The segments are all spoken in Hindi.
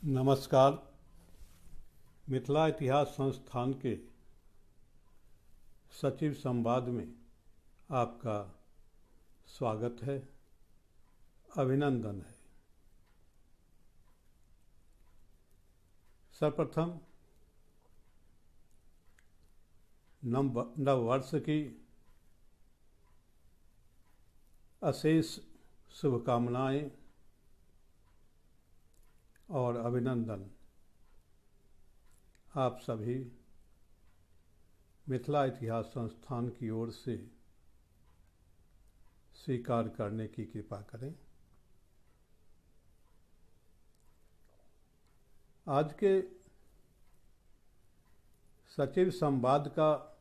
नमस्कार। मिथिला इतिहास संस्थान के सचिव संवाद में आपका स्वागत है, अभिनंदन है। सर्वप्रथम नव वर्ष की अशेष शुभकामनाएं और अभिनंदन आप सभी मिथिला इतिहास संस्थान की ओर से स्वीकार करने की कृपा करें। आज के सचिव संवाद का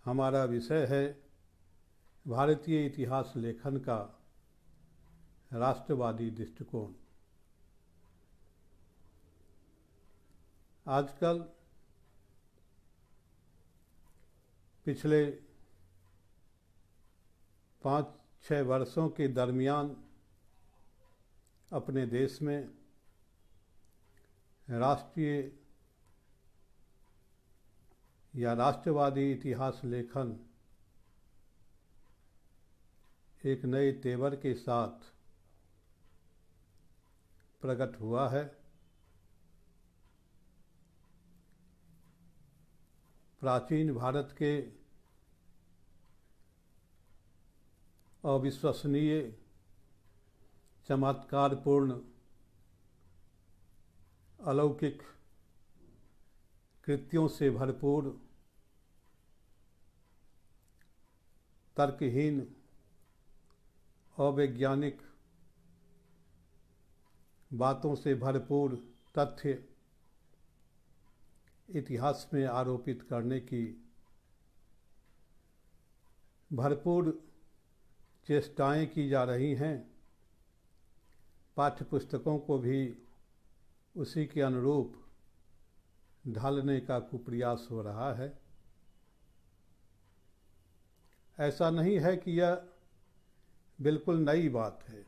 हमारा विषय है भारतीय इतिहास लेखन का राष्ट्रवादी दृष्टिकोण। आजकल पिछले 5-6 वर्षों के दरमियान अपने देश में राष्ट्रीय या राष्ट्रवादी इतिहास लेखन एक नए तेवर के साथ प्रकट हुआ है। प्राचीन भारत के अविश्वसनीय चमत्कारपूर्ण अलौकिक कृत्यों से भरपूर तर्कहीन अवैज्ञानिक बातों से भरपूर तथ्य इतिहास में आरोपित करने की भरपूर चेष्टाएं की जा रही हैं। पाठ्यपुस्तकों को भी उसी के अनुरूप ढालने का कुप्रयास हो रहा है। ऐसा नहीं है कि यह बिल्कुल नई बात है।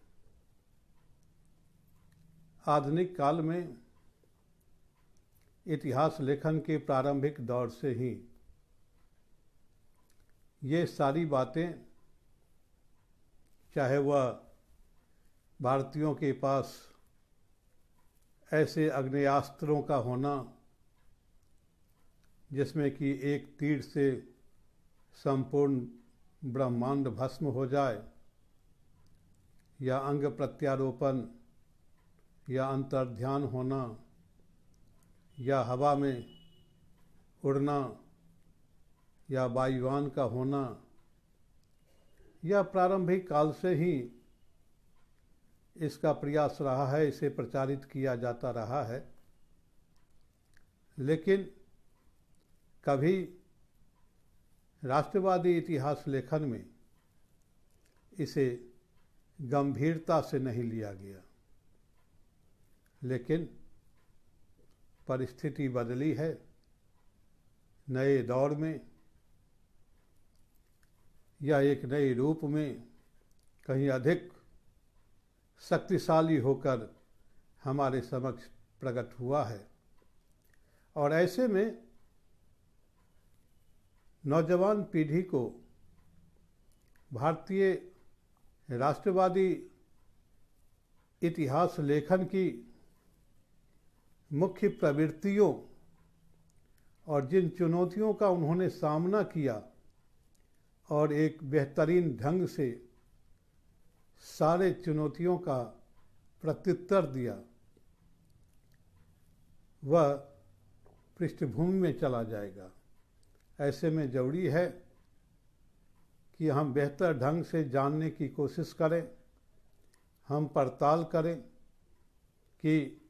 आधुनिक काल में इतिहास लेखन के प्रारंभिक दौर से ही ये सारी बातें, चाहे वह भारतीयों के पास ऐसे आग्नेयास्त्रों का होना जिसमें कि एक तीर से संपूर्ण ब्रह्मांड भस्म हो जाए, या अंग प्रत्यारोपण या अंतर्ध्यान होना, या हवा में उड़ना या वायुयान का होना, यह प्रारंभिक काल से ही इसका प्रयास रहा है, इसे प्रचारित किया जाता रहा है। लेकिन कभी राष्ट्रवादी इतिहास लेखन में इसे गंभीरता से नहीं लिया गया। लेकिन परिस्थिति बदली है। नए दौर में या एक नए रूप में कहीं अधिक शक्तिशाली होकर हमारे समक्ष प्रकट हुआ है। और ऐसे में नौजवान पीढ़ी को भारतीय राष्ट्रवादी इतिहास लेखन की मुख्य प्रवृत्तियों और जिन चुनौतियों का उन्होंने सामना किया और एक बेहतरीन ढंग से सारे चुनौतियों का प्रत्युत्तर दिया, वह पृष्ठभूमि में चला जाएगा। ऐसे में जरूरी है कि हम बेहतर ढंग से जानने की कोशिश करें, हम पड़ताल करें कि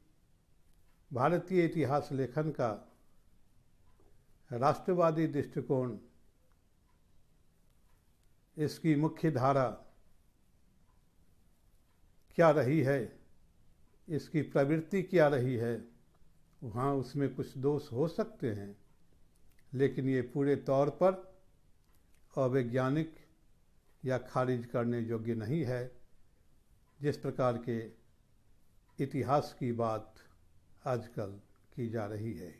भारतीय इतिहास लेखन का राष्ट्रवादी दृष्टिकोण, इसकी मुख्य धारा क्या रही है, इसकी प्रवृत्ति क्या रही है। वहाँ उसमें कुछ दोष हो सकते हैं, लेकिन ये पूरे तौर पर अवैज्ञानिक या खारिज करने योग्य नहीं है। जिस प्रकार के इतिहास की बात आजकल की जा रही है।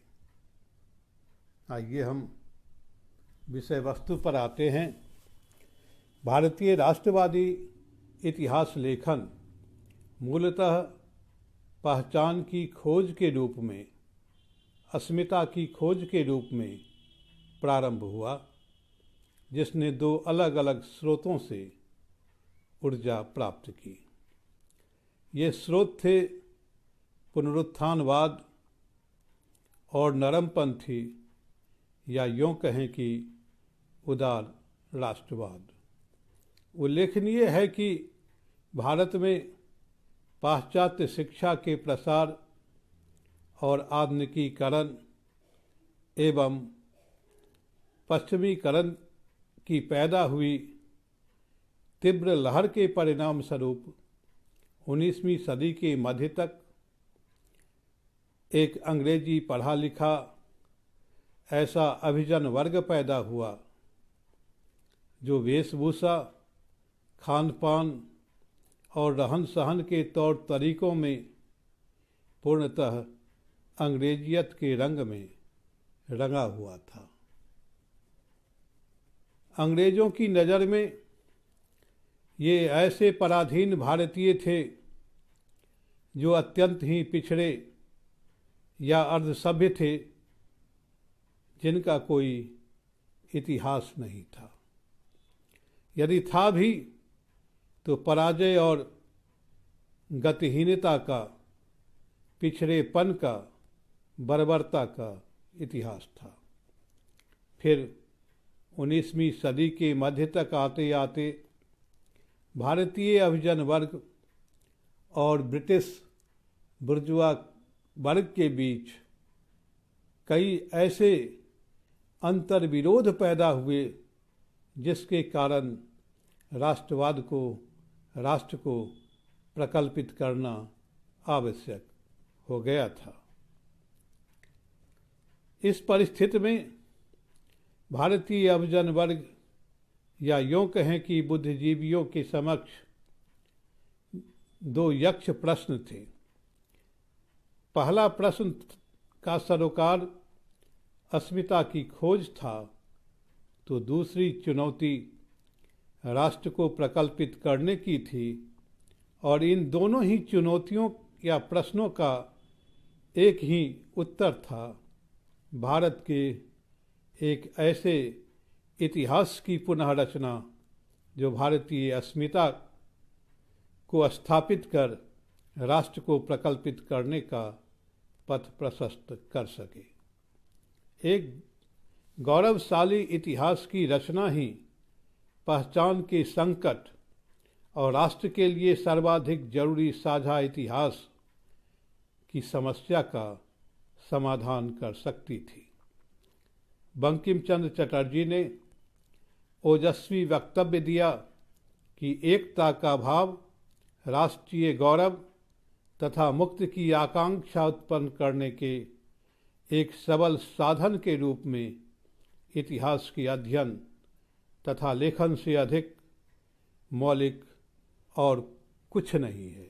आइए हम विषय वस्तु पर आते हैं। भारतीय राष्ट्रवादी इतिहास लेखन मूलतः पहचान की खोज के रूप में, अस्मिता की खोज के रूप में प्रारंभ हुआ, जिसने दो अलग अलग स्रोतों से ऊर्जा प्राप्त की। ये स्रोत थे पुनरुत्थानवाद और नरमपंथी, या यूँ कहें कि उदार राष्ट्रवाद। उल्लेखनीय है कि भारत में पाश्चात्य शिक्षा के प्रसार और आधुनिकीकरण एवं पश्चिमीकरण की पैदा हुई तीव्र लहर के परिणाम स्वरूप 19वीं सदी के मध्य तक एक अंग्रेजी पढ़ा लिखा ऐसा अभिजन वर्ग पैदा हुआ जो वेशभूषा, खान पान और रहन सहन के तौर तरीकों में पूर्णतः अंग्रेजियत के रंग में रंगा हुआ था। अंग्रेजों की नज़र में ये ऐसे पराधीन भारतीय थे जो अत्यंत ही पिछड़े या अर्धसभ्य थे, जिनका कोई इतिहास नहीं था। यदि था भी तो पराजय और गतिहीनता का, पिछड़ेपन का, बर्बरता का इतिहास था। फिर 19वीं सदी के मध्य तक आते आते भारतीय अभिजन वर्ग और ब्रिटिश बुर्जुआ वर्ग के बीच कई ऐसे अंतर्विरोध पैदा हुए जिसके कारण राष्ट्रवाद को, राष्ट्र को प्रकल्पित करना आवश्यक हो गया था। इस परिस्थिति में भारतीय अभिजन वर्ग, या यूँ कहें कि बुद्धिजीवियों के समक्ष दो यक्ष प्रश्न थे। पहला प्रश्न का सरोकार अस्मिता की खोज था, तो दूसरी चुनौती राष्ट्र को प्रकल्पित करने की थी। और इन दोनों ही चुनौतियों या प्रश्नों का एक ही उत्तर था, भारत के एक ऐसे इतिहास की पुनः रचना जो भारतीय अस्मिता को स्थापित कर राष्ट्र को प्रकल्पित करने का पथ प्रशस्त कर सके। एक गौरवशाली इतिहास की रचना ही पहचान के संकट और राष्ट्र के लिए सर्वाधिक जरूरी साझा इतिहास की समस्या का समाधान कर सकती थी। बंकिम चंद्र चटर्जी ने ओजस्वी वक्तव्य दिया कि एकता का भाव राष्ट्रीय गौरव तथा मुक्ति की आकांक्षा उत्पन्न करने के एक सबल साधन के रूप में इतिहास के अध्ययन तथा लेखन से अधिक मौलिक और कुछ नहीं है।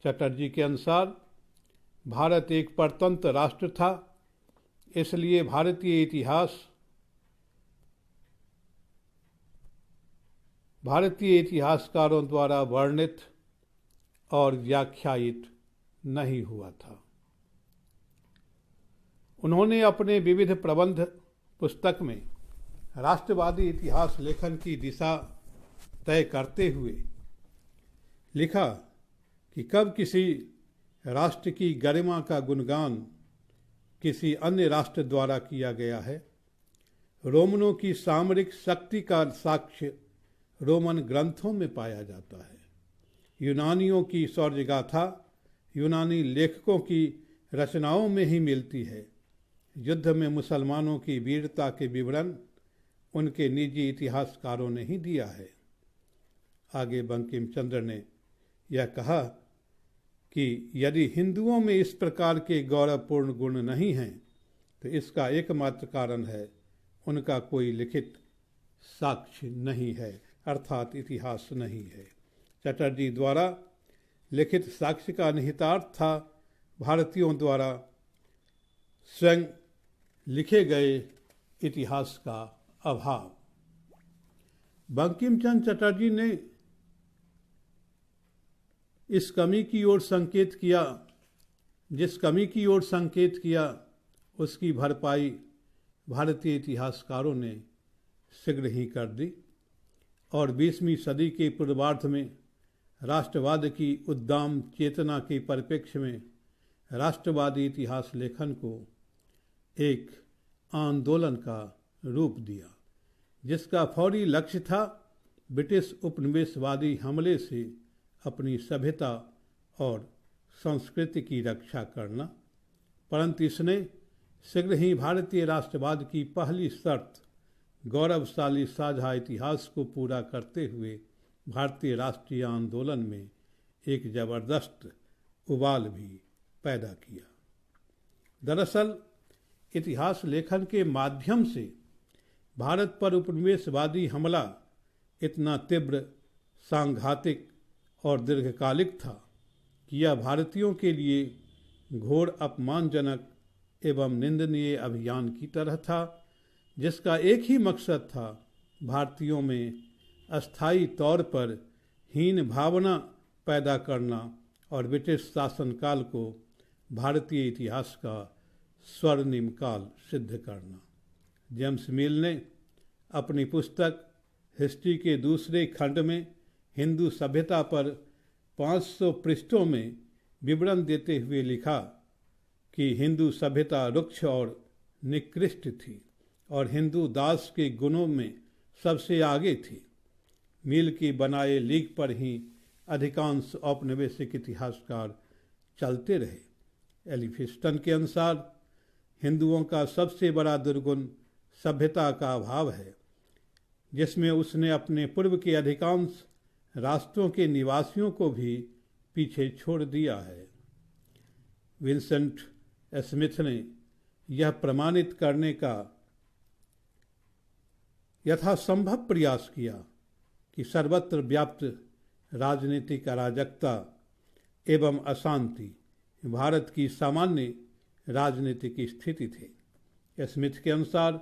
चटर्जी के अनुसार भारत एक परतंत्र राष्ट्र था, इसलिए भारतीय इतिहासकारों द्वारा वर्णित और व्याख्यायित नहीं हुआ था। उन्होंने अपने विविध प्रबंध पुस्तक में राष्ट्रवादी इतिहास लेखन की दिशा तय करते हुए लिखा कि कब किसी राष्ट्र की गरिमा का गुणगान किसी अन्य राष्ट्र द्वारा किया गया है, रोमनों की सामरिक शक्ति का साक्ष्य रोमन ग्रंथों में पाया जाता है। यूनानियों की शौर्य गाथा यूनानी लेखकों की रचनाओं में ही मिलती है। युद्ध में मुसलमानों की वीरता के विवरण उनके निजी इतिहासकारों ने ही दिया है। आगे बंकिम चंद्र ने यह कहा कि यदि हिंदुओं में इस प्रकार के गौरवपूर्ण गुण नहीं हैं, तो इसका एकमात्र कारण है उनका कोई लिखित साक्ष्य नहीं है, अर्थात इतिहास नहीं है। चटर्जी द्वारा लिखित साक्ष्य का निहितार्थ था भारतीयों द्वारा स्वयं लिखे गए इतिहास का अभाव। बंकिम चंद्र चटर्जी ने इस कमी की ओर संकेत किया, जिस कमी की ओर संकेत किया उसकी भरपाई भारतीय इतिहासकारों ने शीघ्र ही कर दी और 20वीं सदी के पूर्वार्ध में राष्ट्रवाद की उद्दाम चेतना के परिप्रेक्ष्य में राष्ट्रवादी इतिहास लेखन को एक आंदोलन का रूप दिया, जिसका फौरी लक्ष्य था ब्रिटिश उपनिवेशवादी हमले से अपनी सभ्यता और संस्कृति की रक्षा करना। परंतु इसने शीघ्र ही भारतीय राष्ट्रवाद की पहली शर्त गौरवशाली साझा इतिहास को पूरा करते हुए भारतीय राष्ट्रीय आंदोलन में एक जबरदस्त उबाल भी पैदा किया। दरअसल इतिहास लेखन के माध्यम से भारत पर उपनिवेशवादी हमला इतना तीव्र, सांघातिक और दीर्घकालिक था कि यह भारतीयों के लिए घोर अपमानजनक एवं निंदनीय अभियान की तरह था, जिसका एक ही मकसद था भारतीयों में अस्थायी तौर पर हीन भावना पैदा करना और ब्रिटिश शासनकाल को भारतीय इतिहास का स्वर्णिम काल सिद्ध करना। जेम्स मिल ने अपनी पुस्तक हिस्ट्री के दूसरे खंड में हिंदू सभ्यता पर 500 पृष्ठों में विवरण देते हुए लिखा कि हिंदू सभ्यता रुक्ष और निकृष्ट थी और हिंदू दास के गुणों में सबसे आगे थी। मिल के बनाए लीग पर ही अधिकांश औपनिवेशिक इतिहासकार चलते रहे। एलिफिस्टन के अनुसार हिंदुओं का सबसे बड़ा दुर्गुण सभ्यता का अभाव है, जिसमें उसने अपने पूर्व के अधिकांश राष्ट्रों के निवासियों को भी पीछे छोड़ दिया है। विंसेंट स्मिथ ने यह प्रमाणित करने का यथासंभव प्रयास किया कि सर्वत्र व्याप्त राजनीतिक अराजकता एवं अशांति भारत की सामान्य राजनीतिक स्थिति थी। स्मिथ के अनुसार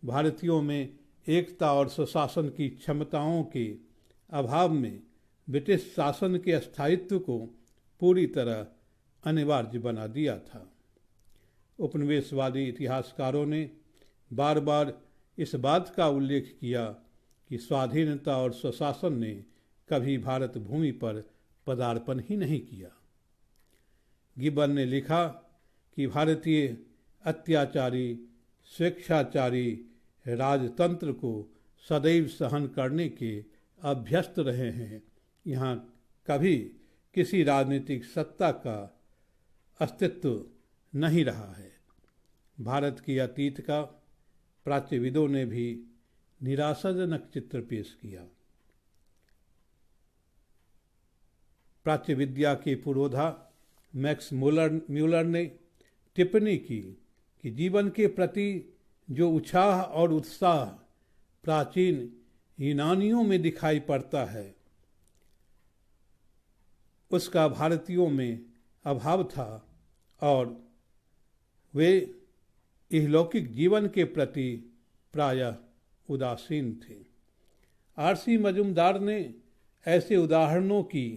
भारतीयों में एकता और सुशासन की क्षमताओं के अभाव में ब्रिटिश शासन के स्थायित्व को पूरी तरह अनिवार्य बना दिया था। उपनिवेशवादी इतिहासकारों ने बार बार इस बात का उल्लेख किया कि स्वाधीनता और स्वशासन ने कभी भारत भूमि पर पदार्पण ही नहीं किया। गिब्बन ने लिखा कि भारतीय अत्याचारी स्वेच्छाचारी राजतंत्र को सदैव सहन करने के अभ्यस्त रहे हैं। यहाँ कभी किसी राजनीतिक सत्ता का अस्तित्व नहीं रहा है। भारत के अतीत का प्राच्यविदों ने भी निराशाजनक चित्र पेश किया। प्राच्य विद्या के पुरोधा मैक्स म्यूलर ने टिप्पणी की कि जीवन के प्रति जो उत्साह और उत्साह प्राचीन यूनानियों में दिखाई पड़ता है, उसका भारतीयों में अभाव था और वे इहलौकिक जीवन के प्रति प्रायः उदासीन थे। आरसी मजूमदार ने ऐसे उदाहरणों की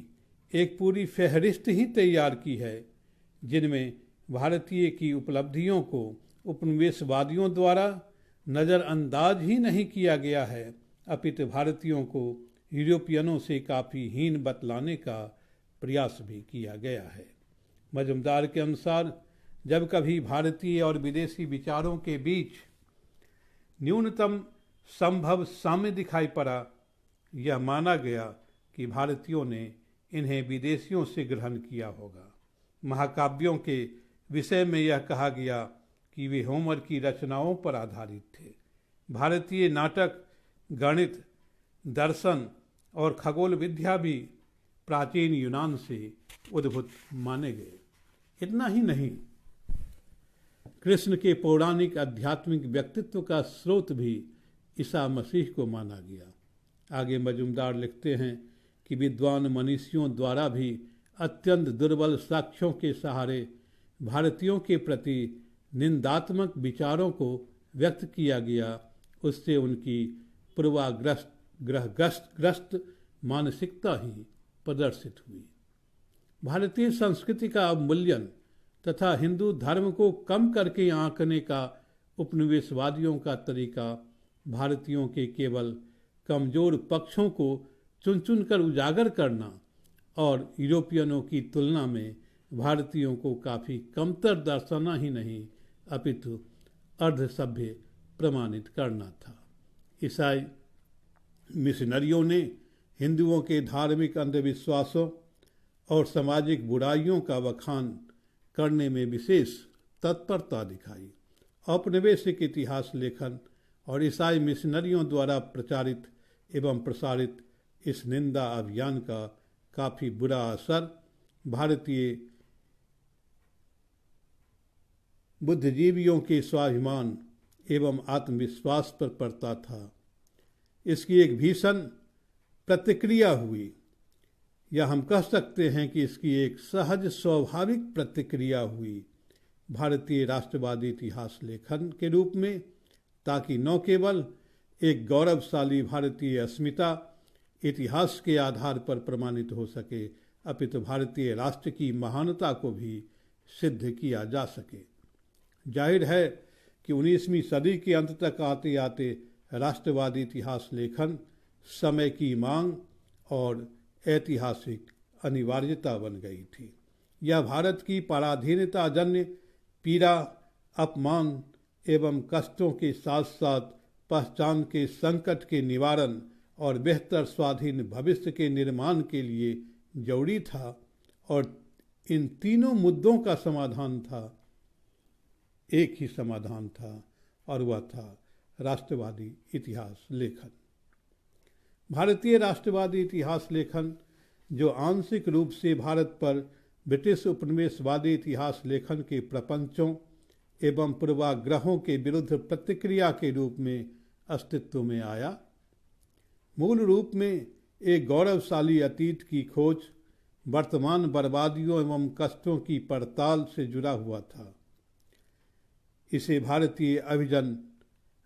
एक पूरी फहरिस्त ही तैयार की है, जिनमें भारतीय की उपलब्धियों को उपनिवेशवादियों द्वारा नज़रअंदाज ही नहीं किया गया है, अपितु भारतीयों को यूरोपियनों से काफ़ी हीन बतलाने का प्रयास भी किया गया है। मजूमदार के अनुसार जब कभी भारतीय और विदेशी विचारों के बीच न्यूनतम संभव साम्य दिखाई पड़ा, यह माना गया कि भारतीयों ने इन्हें विदेशियों से ग्रहण किया होगा। महाकाव्यों के विषय में यह कहा गया कि वे होमर की रचनाओं पर आधारित थे। भारतीय नाटक, गणित, दर्शन और खगोल विद्या भी प्राचीन यूनान से उद्भूत माने गए। इतना ही नहीं, कृष्ण के पौराणिक आध्यात्मिक व्यक्तित्व का स्रोत भी ईसा मसीह को माना गया। आगे मजूमदार लिखते हैं कि विद्वान मनीषियों द्वारा भी अत्यंत दुर्बल साक्ष्यों के सहारे भारतीयों के प्रति निंदात्मक विचारों को व्यक्त किया गया, उससे उनकी पूर्वाग्रहग्रस्त मानसिकता ही प्रदर्शित हुई। भारतीय संस्कृति का अवमूल्यन तथा हिंदू धर्म को कम करके आंकने का उपनिवेशवादियों का तरीका भारतीयों के केवल कमजोर पक्षों को चुन चुन कर उजागर करना और यूरोपियनों की तुलना में भारतीयों को काफ़ी कमतर दर्शाना ही नहीं अपितु अर्धसभ्य प्रमाणित करना था। ईसाई मिशनरियों ने हिंदुओं के धार्मिक अंधविश्वासों और सामाजिक बुराइयों का बखान करने में विशेष तत्परता दिखाई। औपनिवेशिक इतिहास लेखन और ईसाई मिशनरियों द्वारा प्रचारित एवं प्रसारित इस निंदा अभियान का काफ़ी बुरा असर भारतीय बुद्धिजीवियों के स्वाभिमान एवं आत्मविश्वास पर पड़ता था। इसकी एक भीषण प्रतिक्रिया हुई, या हम कह सकते हैं कि इसकी एक सहज स्वाभाविक प्रतिक्रिया हुई भारतीय राष्ट्रवादी इतिहास लेखन के रूप में, ताकि न केवल एक गौरवशाली भारतीय अस्मिता इतिहास के आधार पर प्रमाणित हो सके, अपितु भारतीय राष्ट्र की महानता को भी सिद्ध किया जा सके। जाहिर है कि 19वीं सदी के अंत तक आते आते राष्ट्रवादी इतिहास लेखन समय की मांग और ऐतिहासिक अनिवार्यता बन गई थी। यह भारत की पराधीनता जन्य पीड़ा, अपमान एवं कष्टों के साथ साथ पहचान के संकट के निवारण और बेहतर स्वाधीन भविष्य के निर्माण के लिए जरूरी था, और इन तीनों मुद्दों का समाधान था, एक ही समाधान था, और वह था राष्ट्रवादी इतिहास लेखन। भारतीय राष्ट्रवादी इतिहास लेखन, जो आंशिक रूप से भारत पर ब्रिटिश उपनिवेशवादी इतिहास लेखन के प्रपंचों एवं पूर्वाग्रहों के विरुद्ध प्रतिक्रिया के रूप में अस्तित्व में आया, मूल रूप में एक गौरवशाली अतीत की खोज, वर्तमान बर्बादियों एवं कष्टों की पड़ताल से जुड़ा हुआ था। इसे भारतीय अभिजन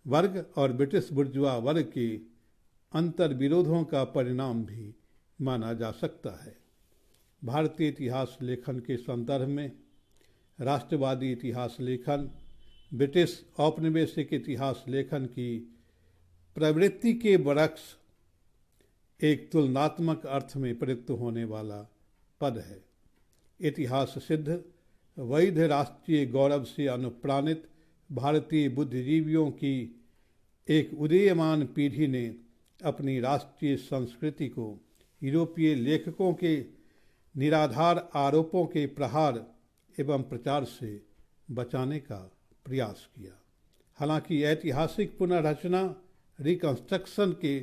वर्ग और ब्रिटिश बुर्जुआ वर्ग के अंतर विरोधों का परिणाम भी माना जा सकता है। भारतीय इतिहास लेखन के संदर्भ में राष्ट्रवादी इतिहास लेखन ब्रिटिश औपनिवेशिक इतिहास लेखन की प्रवृत्ति के बरक्स एक तुलनात्मक अर्थ में प्रयुक्त होने वाला पद है। इतिहास सिद्ध वैध राष्ट्रीय गौरव से अनुप्राणित भारतीय बुद्धिजीवियों की एक उदीयमान पीढ़ी ने अपनी राष्ट्रीय संस्कृति को यूरोपीय लेखकों के निराधार आरोपों के प्रहार एवं प्रचार से बचाने का प्रयास किया। हालांकि ऐतिहासिक पुनर्रचना रिकंस्ट्रक्शन के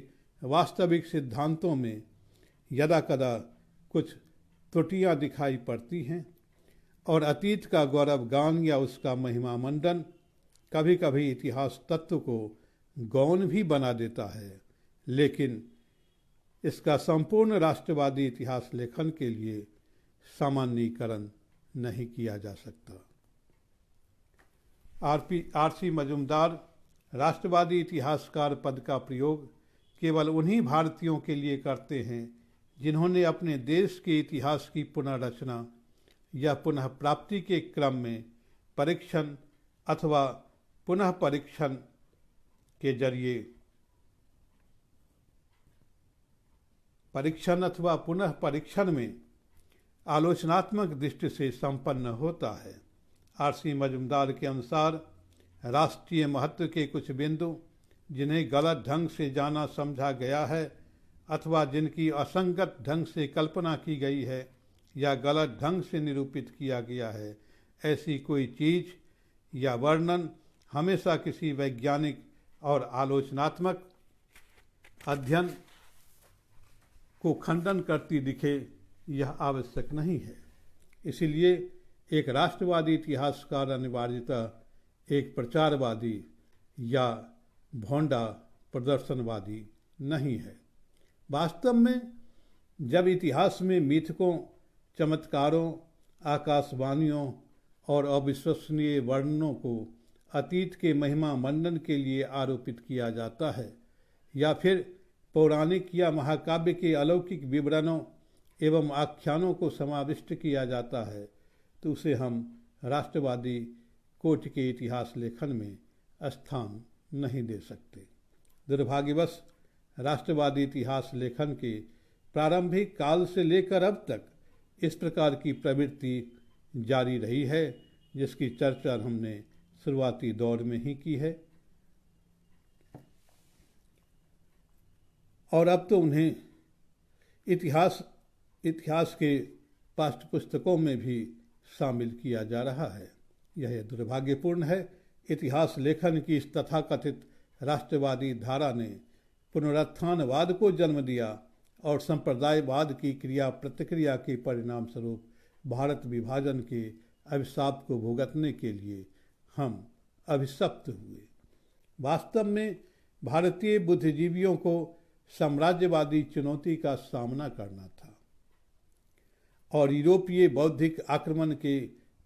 वास्तविक सिद्धांतों में यदाकदा कुछ त्रुटियां दिखाई पड़ती हैं और अतीत का गौरवगान या उसका महिमा मंडन कभी कभी इतिहास तत्व को गौण भी बना देता है, लेकिन इसका संपूर्ण राष्ट्रवादी इतिहास लेखन के लिए सामान्यीकरण नहीं किया जा सकता। आर.सी. मजूमदार राष्ट्रवादी इतिहासकार पद का प्रयोग केवल उन्हीं भारतीयों के लिए करते हैं जिन्होंने अपने देश के इतिहास की पुनर्रचना या पुनः प्राप्ति के क्रम में परीक्षण अथवा पुनः परीक्षण के जरिए पुनः परीक्षण में आलोचनात्मक दृष्टि से संपन्न होता है। आर.सी. मजूमदार के अनुसार राष्ट्रीय महत्व के कुछ बिंदु जिन्हें गलत ढंग से जाना समझा गया है अथवा जिनकी असंगत ढंग से कल्पना की गई है या गलत ढंग से निरूपित किया गया है, ऐसी कोई चीज या वर्णन हमेशा किसी वैज्ञानिक और आलोचनात्मक अध्ययन को खंडन करती दिखे, यह आवश्यक नहीं है। इसलिए एक राष्ट्रवादी इतिहासकार अनिवार्यतः एक प्रचारवादी या भोंडा प्रदर्शनवादी नहीं है। वास्तव में जब इतिहास में मिथकों चमत्कारों, आकाशवाणियों और अविश्वसनीय वर्णनों को अतीत के महिमा मंडन के लिए आरोपित किया जाता है, या फिर पौराणिक या महाकाव्य के अलौकिक विवरणों एवं आख्यानों को समाविष्ट किया जाता है, तो उसे हम राष्ट्रवादी कोटि के इतिहास लेखन में स्थान नहीं दे सकते। दुर्भाग्यवश राष्ट्रवादी इतिहास लेखन के प्रारंभिक काल से लेकर अब तक इस प्रकार की प्रवृत्ति जारी रही है, जिसकी चर्चा हमने शुरुआती दौर में ही की है, और अब तो उन्हें इतिहास के पाठ्य पुस्तकों में भी शामिल किया जा रहा है। यह दुर्भाग्यपूर्ण है। इतिहास लेखन की इस तथाकथित राष्ट्रवादी धारा ने पुनरुत्थानवाद को जन्म दिया और संप्रदायवाद की क्रिया प्रतिक्रिया के परिणाम स्वरूप भारत विभाजन के अभिशाप को भुगतने के लिए हम अभिशप्त हुए। वास्तव में भारतीय बुद्धिजीवियों को साम्राज्यवादी चुनौती का सामना करना था और यूरोपीय बौद्धिक आक्रमण के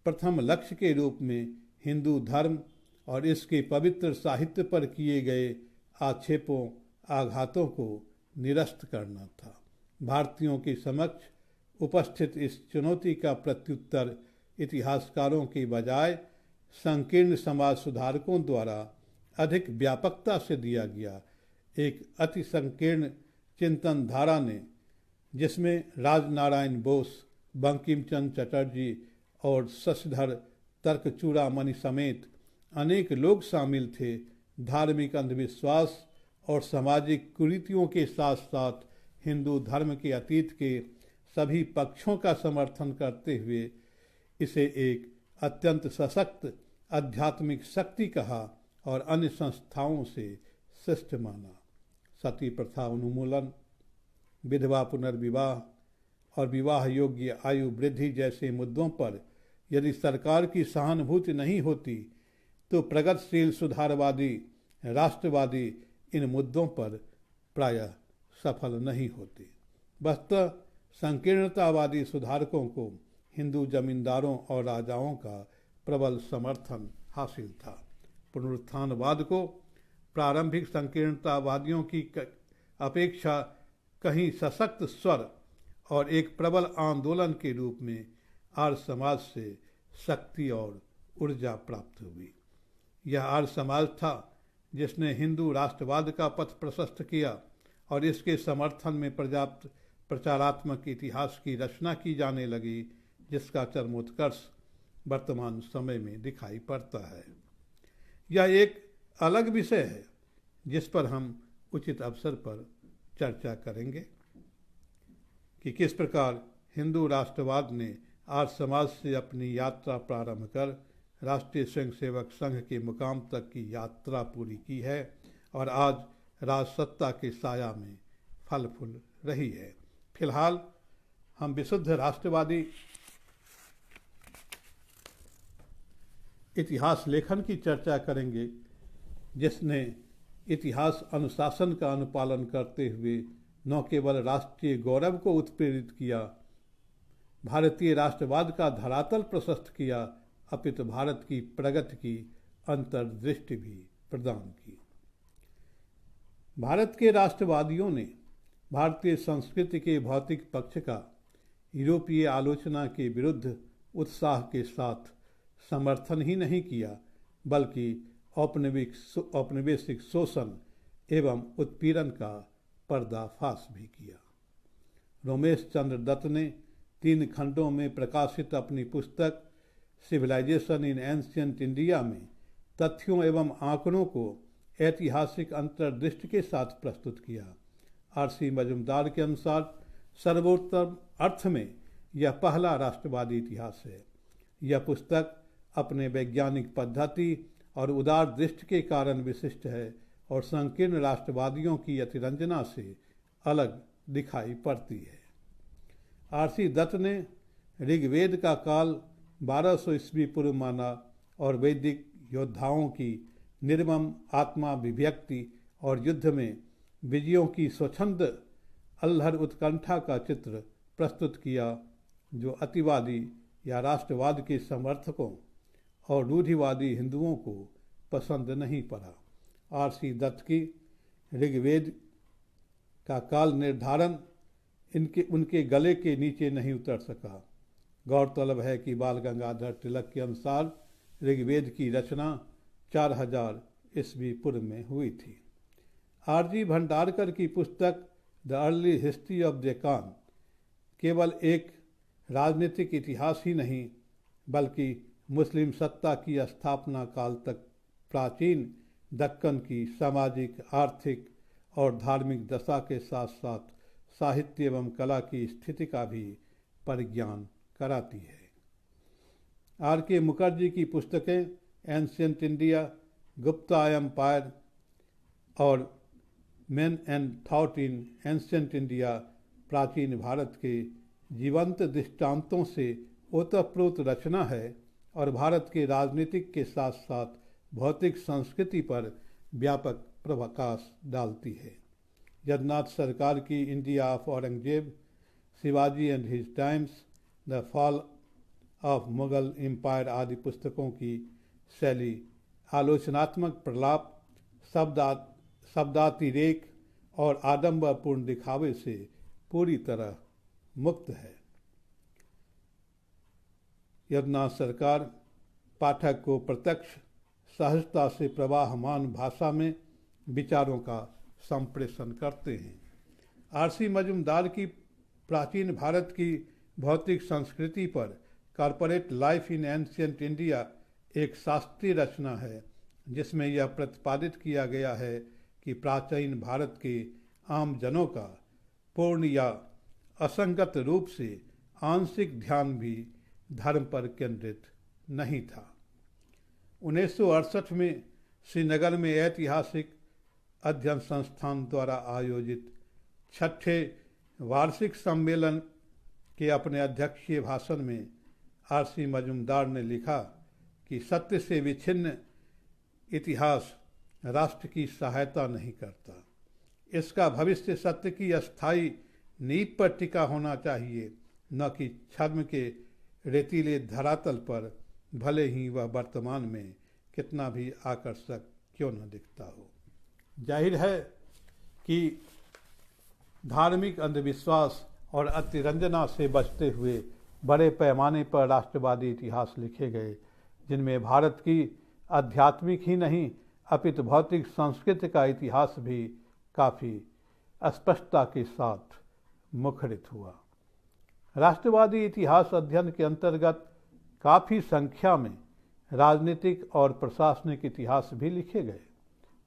प्रथम लक्ष्य के रूप में हिंदू धर्म और इसके पवित्र साहित्य पर किए गए आक्षेपों आघातों को निरस्त करना था। भारतीयों के समक्ष उपस्थित इस चुनौती का प्रत्युत्तर इतिहासकारों के बजाय संकीर्ण समाज सुधारकों द्वारा अधिक व्यापकता से दिया गया। एक अति संकीर्ण चिंतन धारा ने, जिसमें राजनारायण बोस, बंकिम चंद्र चटर्जी और शशिधर तर्कचूड़ामणि समेत अनेक लोग शामिल थे, धार्मिक अंधविश्वास और सामाजिक कुरीतियों के साथ साथ हिंदू धर्म के अतीत के सभी पक्षों का समर्थन करते हुए इसे एक अत्यंत सशक्त आध्यात्मिक शक्ति कहा और अन्य संस्थाओं से श्रेष्ठ माना। सती प्रथा उन्मूलन, विधवा पुनर्विवाह और विवाह योग्य आयु वृद्धि जैसे मुद्दों पर यदि सरकार की सहानुभूति नहीं होती तो प्रगतिशील सुधारवादी राष्ट्रवादी इन मुद्दों पर प्रायः सफल नहीं होते। वस्तुतः संकीर्णतावादी सुधारकों को हिंदू जमींदारों और राजाओं का प्रबल समर्थन हासिल था। पुनरुत्थानवाद को प्रारंभिक संकीर्णतावादियों की अपेक्षा कहीं सशक्त स्वर और एक प्रबल आंदोलन के रूप में आर्य समाज से शक्ति और ऊर्जा प्राप्त हुई। यह आर्य समाज था जिसने हिंदू राष्ट्रवाद का पथ प्रशस्त किया और इसके समर्थन में पर्याप्त प्रचारात्मक इतिहास की रचना की जाने लगी, जिसका चरमोत्कर्ष वर्तमान समय में दिखाई पड़ता है। यह एक अलग विषय है जिस पर हम उचित अवसर पर चर्चा करेंगे कि किस प्रकार हिंदू राष्ट्रवाद ने आर्य समाज से अपनी यात्रा प्रारंभ कर राष्ट्रीय स्वयंसेवक संघ के मुकाम तक की यात्रा पूरी की है और आज राजसत्ता के साया में फल फूल रही है। फिलहाल हम विशुद्ध राष्ट्रवादी इतिहास लेखन की चर्चा करेंगे, जिसने इतिहास अनुशासन का अनुपालन करते हुए न केवल राष्ट्रीय गौरव को उत्प्रेरित किया, भारतीय राष्ट्रवाद का धरातल प्रशस्त किया, अपितु भारत की प्रगति की अंतर्दृष्टि भी प्रदान की। भारत के राष्ट्रवादियों ने भारतीय संस्कृति के भौतिक पक्ष का यूरोपीय आलोचना के विरुद्ध उत्साह के साथ समर्थन ही नहीं किया, बल्कि औपनिवेशिक शोषण एवं उत्पीड़न का पर्दाफाश भी किया। रोमेश चंद्र दत्त ने 3 खंडों में प्रकाशित अपनी पुस्तक सिविलाइजेशन इन एंशिएंट इंडिया में तथ्यों एवं आंकड़ों को ऐतिहासिक अंतर्दृष्टि के साथ प्रस्तुत किया। आर.सी. मजूमदार के अनुसार सर्वोत्तम अर्थ में यह पहला राष्ट्रवादी इतिहास है। यह पुस्तक अपने वैज्ञानिक पद्धति और उदार दृष्टि के कारण विशिष्ट है और संकीर्ण राष्ट्रवादियों की अतिरंजना से अलग दिखाई पड़ती है। आर.सी. दत्त ने ऋग्वेद का काल 1200 ईस्वी पूर्व माना और वैदिक योद्धाओं की निर्मम आत्माभिव्यक्ति और युद्ध में विजयों की स्वच्छंद अल्हड़ उत्कंठा का चित्र प्रस्तुत किया जो अतिवादी या राष्ट्रवाद के समर्थकों और रूढ़िवादी हिंदुओं को पसंद नहीं पड़ा। आर.सी. दत्त की ऋग्वेद का काल निर्धारण उनके गले के नीचे नहीं उतर सका। गौरतलब है कि बाल गंगाधर तिलक के अनुसार ऋग्वेद की रचना 4000 ईस्वी पूर्व में हुई थी। आर.जी. भंडारकर की पुस्तक the early history of Deccan केवल एक राजनीतिक इतिहास ही नहीं बल्कि मुस्लिम सत्ता की स्थापना काल तक प्राचीन दक्कन की सामाजिक, आर्थिक और धार्मिक दशा के साथ साथ साहित्य एवं कला की स्थिति का भी परिज्ञान कराती है। आर.के. मुखर्जी की पुस्तकें एंशिएंट इंडिया, गुप्ता एम्पायर और man and thought in ancient India प्राचीन भारत के जीवंत दृष्टांतों से ओतप्रोत रचना है और भारत के राजनीतिक के साथ साथ भौतिक संस्कृति पर व्यापक प्रकाश डालती है। जगन्नाथ सरकार की India of Aurangzeb, Shivaji and his times, the fall of Mughal empire आदि पुस्तकों की शैली आलोचनात्मक प्रलाप, शब्दातिरेक और आडंबरपूर्ण दिखावे से पूरी तरह मुक्त है। जगन्नाथ सरकार पाठक को प्रत्यक्ष सहजता से प्रवाहमान भाषा में विचारों का संप्रेषण करते हैं। आर.सी. मजूमदार की प्राचीन भारत की भौतिक संस्कृति पर corporate life in ancient India एक शास्त्रीय रचना है जिसमें यह प्रतिपादित किया गया है कि प्राचीन भारत के आम जनों का पूर्ण या असंगत रूप से आंशिक ध्यान भी धर्म पर केंद्रित नहीं था। 1968 में श्रीनगर में ऐतिहासिक अध्ययन संस्थान द्वारा आयोजित 6ठे वार्षिक सम्मेलन के अपने अध्यक्षीय भाषण में आर.सी. मजूमदार ने लिखा कि सत्य से विच्छिन्न इतिहास राष्ट्र की सहायता नहीं करता। इसका भविष्य सत्य की अस्थायी नींव पर टिका होना चाहिए, न कि छद्म के रेतीले धरातल पर, भले ही वह वर्तमान में कितना भी आकर्षक क्यों न दिखता हो। जाहिर है कि धार्मिक अंधविश्वास और अतिरंजना से बचते हुए बड़े पैमाने पर राष्ट्रवादी इतिहास लिखे गए, जिनमें भारत की आध्यात्मिक ही नहीं अपितु भौतिक संस्कृति का इतिहास भी काफ़ी स्पष्टता के साथ मुखरित हुआ। राष्ट्रवादी इतिहास अध्ययन के अंतर्गत काफ़ी संख्या में राजनीतिक और प्रशासनिक इतिहास भी लिखे गए।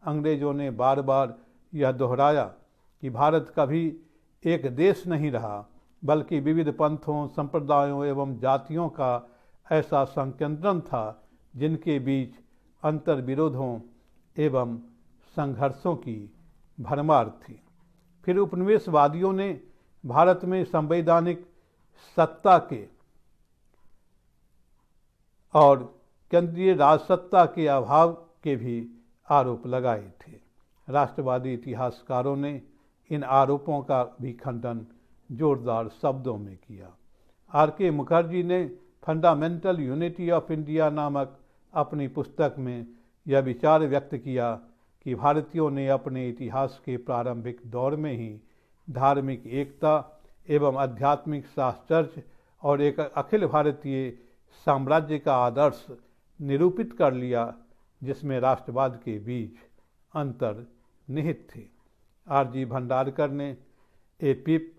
अंग्रेजों ने बार बार यह दोहराया कि भारत कभी एक देश नहीं रहा, बल्कि विविध पंथों, संप्रदायों एवं जातियों का ऐसा संकेंद्रण था जिनके बीच अंतर्विरोधों एवं संघर्षों की भरमार थी। फिर उपनिवेशवादियों ने भारत में संवैधानिक सत्ता के और केंद्रीय राजसत्ता के अभाव के भी आरोप लगाए थे। राष्ट्रवादी इतिहासकारों ने इन आरोपों का भी खंडन जोरदार शब्दों में किया। आर.के. मुखर्जी ने फंडामेंटल यूनिटी ऑफ इंडिया नामक अपनी पुस्तक में यह विचार व्यक्त किया कि भारतीयों ने अपने इतिहास के प्रारंभिक दौर में ही धार्मिक एकता एवं आध्यात्मिक साहचर्य और एक अखिल भारतीय साम्राज्य का आदर्श निरूपित कर लिया, जिसमें राष्ट्रवाद के बीच अंतर निहित थे। आर.जी. भंडारकर ने a peep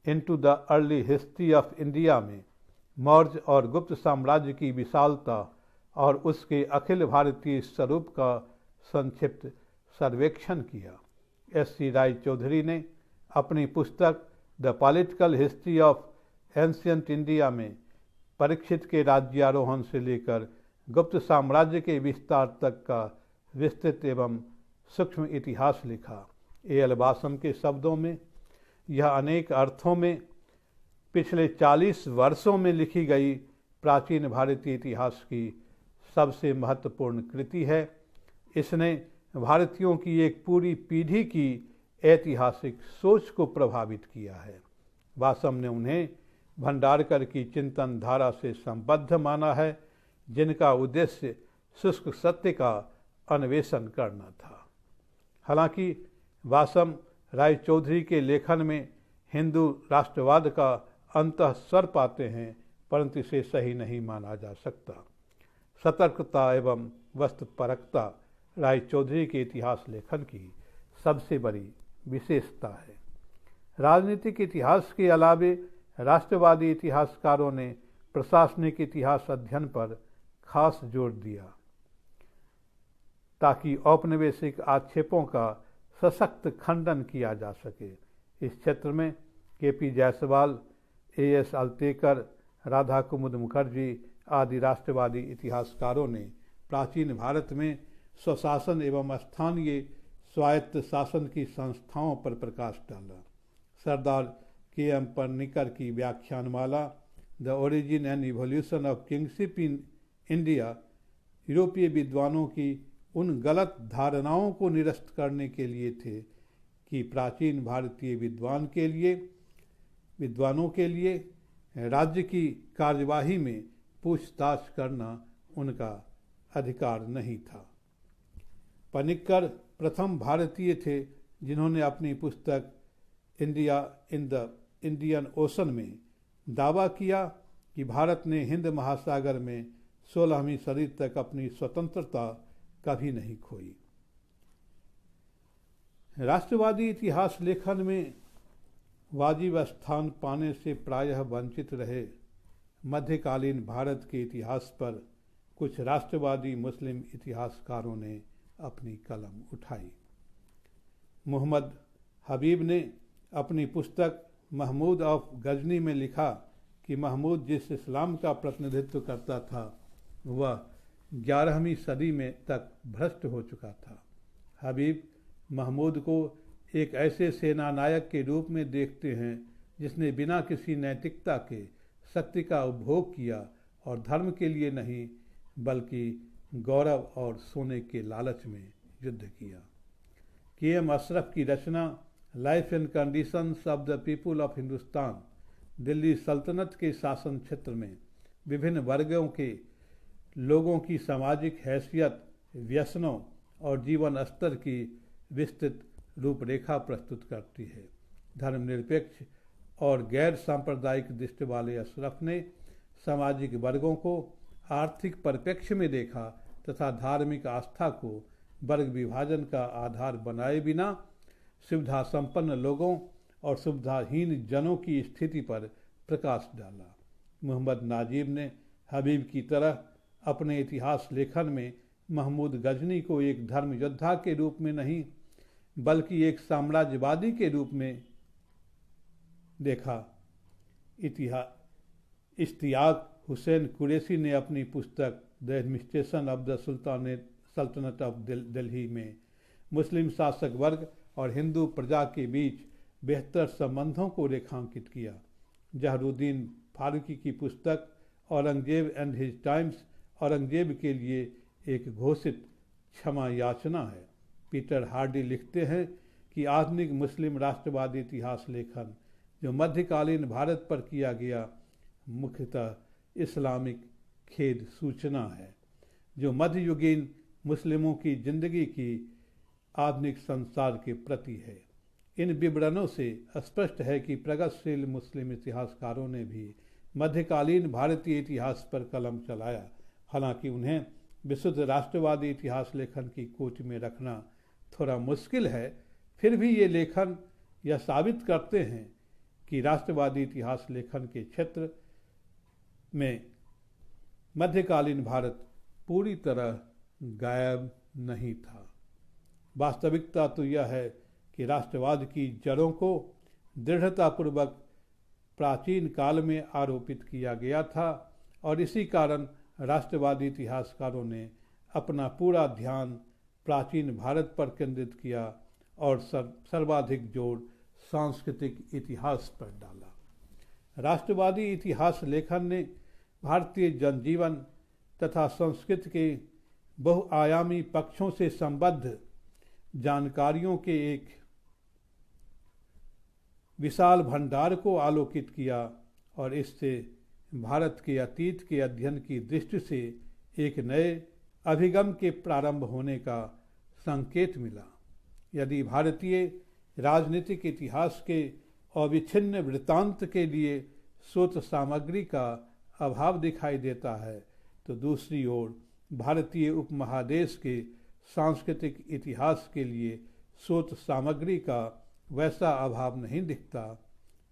into the early history of India में मौर्य और गुप्त साम्राज्य की विशालता और उसके अखिल भारतीय स्वरूप का संक्षिप्त सर्वेक्षण किया। एस.सी. राय चौधरी ने अपनी पुस्तक the political history of ancient India में परीक्षित के राज्यारोहण से लेकर गुप्त साम्राज्य के विस्तार तक का विस्तृत एवं सूक्ष्म इतिहास लिखा। ए.एल. वासम के शब्दों में यह अनेक अर्थों में पिछले 40 वर्षों में लिखी गई प्राचीन भारतीय इतिहास की सबसे महत्वपूर्ण कृति है। इसने भारतीयों की एक पूरी पीढ़ी की ऐतिहासिक सोच को प्रभावित किया है। वासम ने उन्हें भंडारकर की चिंतन धारा से संबद्ध माना है, जिनका उद्देश्य शुष्क सत्य का अन्वेषण करना था। हालांकि वासम रायचौधरी के लेखन में हिंदू राष्ट्रवाद का अंतःस्वर पाते हैं, परंतु इसे सही नहीं माना जा सकता। सतर्कता एवं वस्तुपरकता रायचौधरी के इतिहास लेखन की सबसे बड़ी विशेषता है। राजनीतिक इतिहास के अलावे राष्ट्रवादी इतिहासकारों ने प्रशासनिक इतिहास अध्ययन पर खास जोर दिया, ताकि औपनिवेशिक आक्षेपों का सशक्त खंडन किया जा सके। इस क्षेत्र में के.पी. जायसवाल, ए.एस. अल्तेकर, राधा कुमुद मुखर्जी आदि राष्ट्रवादी इतिहासकारों ने प्राचीन भारत में स्वशासन एवं स्थानीय स्वायत्त शासन की संस्थाओं पर प्रकाश डाला। सरदार के.एम. पर्निकर की व्याख्यानमाला the origin and evolution of kingship in India यूरोपीय विद्वानों की उन गलत धारणाओं को निरस्त करने के लिए थे कि प्राचीन भारतीय विद्वानों के लिए राज्य की कार्यवाही में पूछताछ करना उनका अधिकार नहीं था। पर्निकर प्रथम भारतीय थे जिन्होंने अपनी पुस्तक India in the Indian ocean में दावा किया कि भारत ने हिंद महासागर में 16वीं सदी तक अपनी स्वतंत्रता कभी नहीं खोई। राष्ट्रवादी इतिहास लेखन में वाजिब स्थान पाने से प्रायः वंचित रहे मध्यकालीन भारत के इतिहास पर कुछ राष्ट्रवादी मुस्लिम इतिहासकारों ने अपनी कलम उठाई। मोहम्मद हबीब ने अपनी पुस्तक महमूद ऑफ गजनी में लिखा कि महमूद जिस इस्लाम का प्रतिनिधित्व करता था वह 11वीं सदी में तक भ्रष्ट हो चुका था। हबीब महमूद को एक ऐसे सेनानायक के रूप में देखते हैं जिसने बिना किसी नैतिकता के शक्ति का उपभोग किया और धर्म के लिए नहीं बल्कि गौरव और सोने के लालच में युद्ध किया। के.एम. अशरफ की रचना life and conditions of the people of Hindustan Delhi सल्तनत के शासन क्षेत्र में विभिन्न वर्गों के लोगों की सामाजिक हैसियत, व्यसनों और जीवन स्तर की विस्तृत रूपरेखा प्रस्तुत करती है। धर्मनिरपेक्ष और गैर सांप्रदायिक दृष्टि वाले अशरफ ने सामाजिक वर्गों को आर्थिक परिप्रेक्ष्य में देखा तथा धार्मिक आस्था को वर्ग विभाजन का आधार बनाए बिना सुविधा संपन्न लोगों और सुविधाहीन जनों की स्थिति पर प्रकाश डाला। मोहम्मद नाजिब ने हबीब की तरह अपने इतिहास लेखन में महमूद गजनी को एक धर्म योद्धा के रूप में नहीं बल्कि एक साम्राज्यवादी के रूप में देखा। इश्तियाक हुसैन कुरैशी ने अपनी पुस्तक द एडमिनिस्ट्रेशन ऑफ द सल्तनत ऑफ दिल्ली में मुस्लिम शासक वर्ग और हिंदू प्रजा के बीच बेहतर संबंधों को रेखांकित किया। जहरुद्दीन फारूकी की पुस्तक Aurangzeb and his times Aurangzeb के लिए एक घोषित क्षमा याचना है। पीटर हार्डी लिखते हैं कि आधुनिक मुस्लिम राष्ट्रवादी इतिहास लेखन जो मध्यकालीन भारत पर किया गया मुख्यतः इस्लामिक खेद सूचना है जो मध्ययुगीन मुस्लिमों की जिंदगी की आधुनिक संसार के प्रति है। इन विवरणों से स्पष्ट है कि प्रगतिशील मुस्लिम इतिहासकारों ने भी मध्यकालीन भारतीय इतिहास पर कलम चलाया। हालांकि उन्हें विशुद्ध राष्ट्रवादी इतिहास लेखन की कोटि में रखना थोड़ा मुश्किल है, फिर भी ये लेखन यह साबित करते हैं कि राष्ट्रवादी इतिहास लेखन के क्षेत्र में मध्यकालीन भारत पूरी तरह गायब नहीं था। वास्तविकता तो यह है कि राष्ट्रवाद की जड़ों को दृढ़तापूर्वक प्राचीन काल में आरोपित किया गया था और इसी कारण राष्ट्रवादी इतिहासकारों ने अपना पूरा ध्यान प्राचीन भारत पर केंद्रित किया और सर्वाधिक जोर सांस्कृतिक इतिहास पर डाला। राष्ट्रवादी इतिहास लेखन ने भारतीय जनजीवन तथा संस्कृति के बहुआयामी पक्षों से संबद्ध जानकारियों के एक विशाल भंडार को आलोकित किया और इससे भारत के अतीत के अध्ययन की दृष्टि से एक नए अभिगम के प्रारंभ होने का संकेत मिला। यदि भारतीय राजनीतिक इतिहास के अविच्छिन्न वृत्तांत के लिए स्रोत सामग्री का अभाव दिखाई देता है, तो दूसरी ओर भारतीय उपमहादेश के सांस्कृतिक इतिहास के लिए स्रोत सामग्री का वैसा अभाव नहीं दिखता,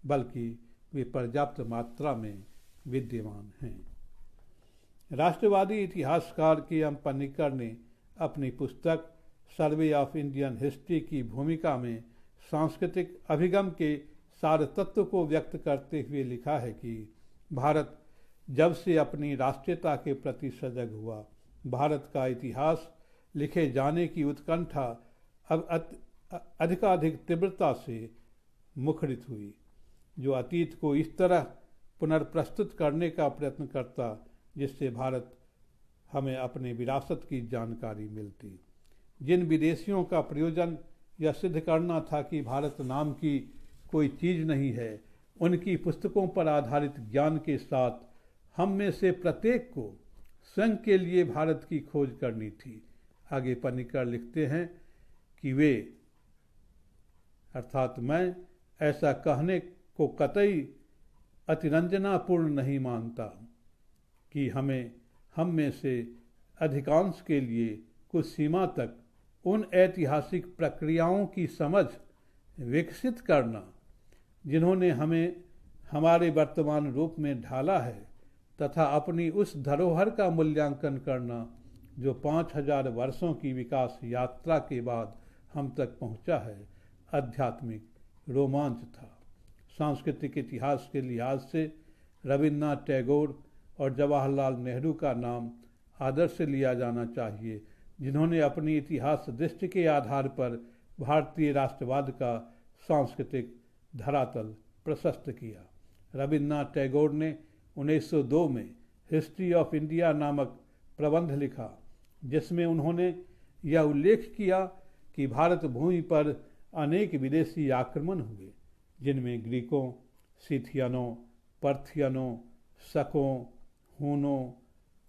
बल्कि वे पर्याप्त मात्रा में विद्यमान हैं। राष्ट्रवादी इतिहासकार के एम पन्नीकर ने अपनी पुस्तक सर्वे ऑफ इंडियन हिस्ट्री की भूमिका में सांस्कृतिक अभिगम के सार तत्व को व्यक्त करते हुए लिखा है कि भारत जब से अपनी राष्ट्रीयता के प्रति सजग हुआ, भारत का इतिहास लिखे जाने की उत्कंठा अब अधिकाधिक तीव्रता से मुखरित हुई, जो अतीत को इस तरह पुनर्प्रस्तुत करने का प्रयत्न करता जिससे भारत हमें अपने विरासत की जानकारी मिलती। जिन विदेशियों का प्रयोजन यह सिद्ध करना था कि भारत नाम की कोई चीज़ नहीं है, उनकी पुस्तकों पर आधारित ज्ञान के साथ हम में से प्रत्येक को स्वयं के लिए भारत की खोज करनी थी। आगे पन्नीकर लिखते हैं कि वे अर्थात मैं ऐसा कहने को कतई अतिरंजनापूर्ण नहीं मानता कि हम में से अधिकांश के लिए कुछ सीमा तक उन ऐतिहासिक प्रक्रियाओं की समझ विकसित करना जिन्होंने हमें हमारे वर्तमान रूप में ढाला है, तथा अपनी उस धरोहर का मूल्यांकन करना जो 5000 वर्षों की विकास यात्रा के बाद हम तक पहुंचा है, आध्यात्मिक रोमांच था। सांस्कृतिक इतिहास के लिहाज से रविन्द्रनाथ टैगोर और जवाहरलाल नेहरू का नाम आदर से लिया जाना चाहिए, जिन्होंने अपनी इतिहास दृष्टि के आधार पर भारतीय राष्ट्रवाद का सांस्कृतिक धरातल प्रशस्त किया। रविन्द्रनाथ टैगोर ने 1902 में हिस्ट्री ऑफ इंडिया नामक प्रबंध लिखा, जिसमें उन्होंने यह उल्लेख किया कि भारत भूमि पर अनेक विदेशी आक्रमण हुए, जिनमें ग्रीकों, सीथियनों, पर्थियनों, शकों, हूनों,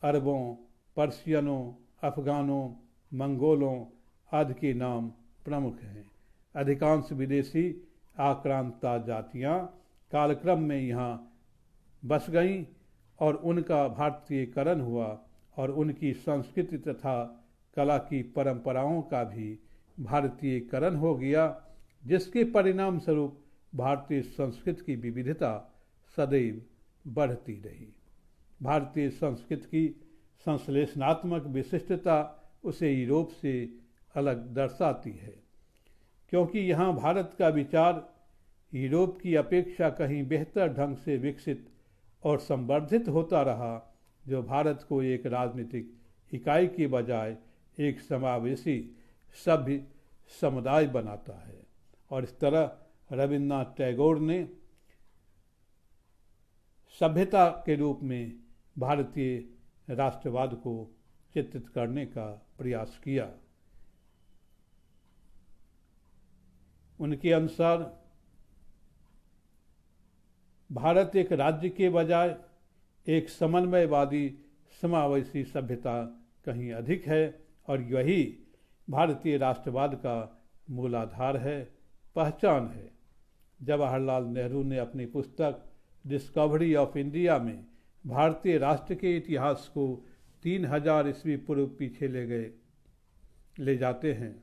अरबों, पर्शियनों, अफगानों, मंगोलों आदि के नाम प्रमुख हैं। अधिकांश विदेशी आक्रांता जातियां कालक्रम में यहाँ बस गईं और उनका भारतीयकरण हुआ और उनकी संस्कृति तथा कला की परंपराओं का भी भारतीयकरण हो गया, जिसके परिणाम स्वरूप भारतीय संस्कृति की विविधता सदैव बढ़ती रही। भारतीय संस्कृति की संश्लेषणात्मक विशिष्टता उसे यूरोप से अलग दर्शाती है, क्योंकि यहाँ भारत का विचार यूरोप की अपेक्षा कहीं बेहतर ढंग से विकसित और संवर्धित होता रहा, जो भारत को एक राजनीतिक इकाई के बजाय एक समावेशी सभ्य समुदाय बनाता है। और इस तरह रविन्द्रनाथ टैगोर ने सभ्यता के रूप में भारतीय राष्ट्रवाद को चित्रित करने का प्रयास किया। उनके अनुसार भारत एक राज्य के बजाय एक समन्वयवादी समावेशी सभ्यता कहीं अधिक है और यही भारतीय राष्ट्रवाद का मूलाधार है, पहचान है। जवाहरलाल नेहरू ने अपनी पुस्तक डिस्कवरी ऑफ इंडिया में भारतीय राष्ट्र के इतिहास को 3000 ईस्वी पूर्व पीछे ले जाते हैं,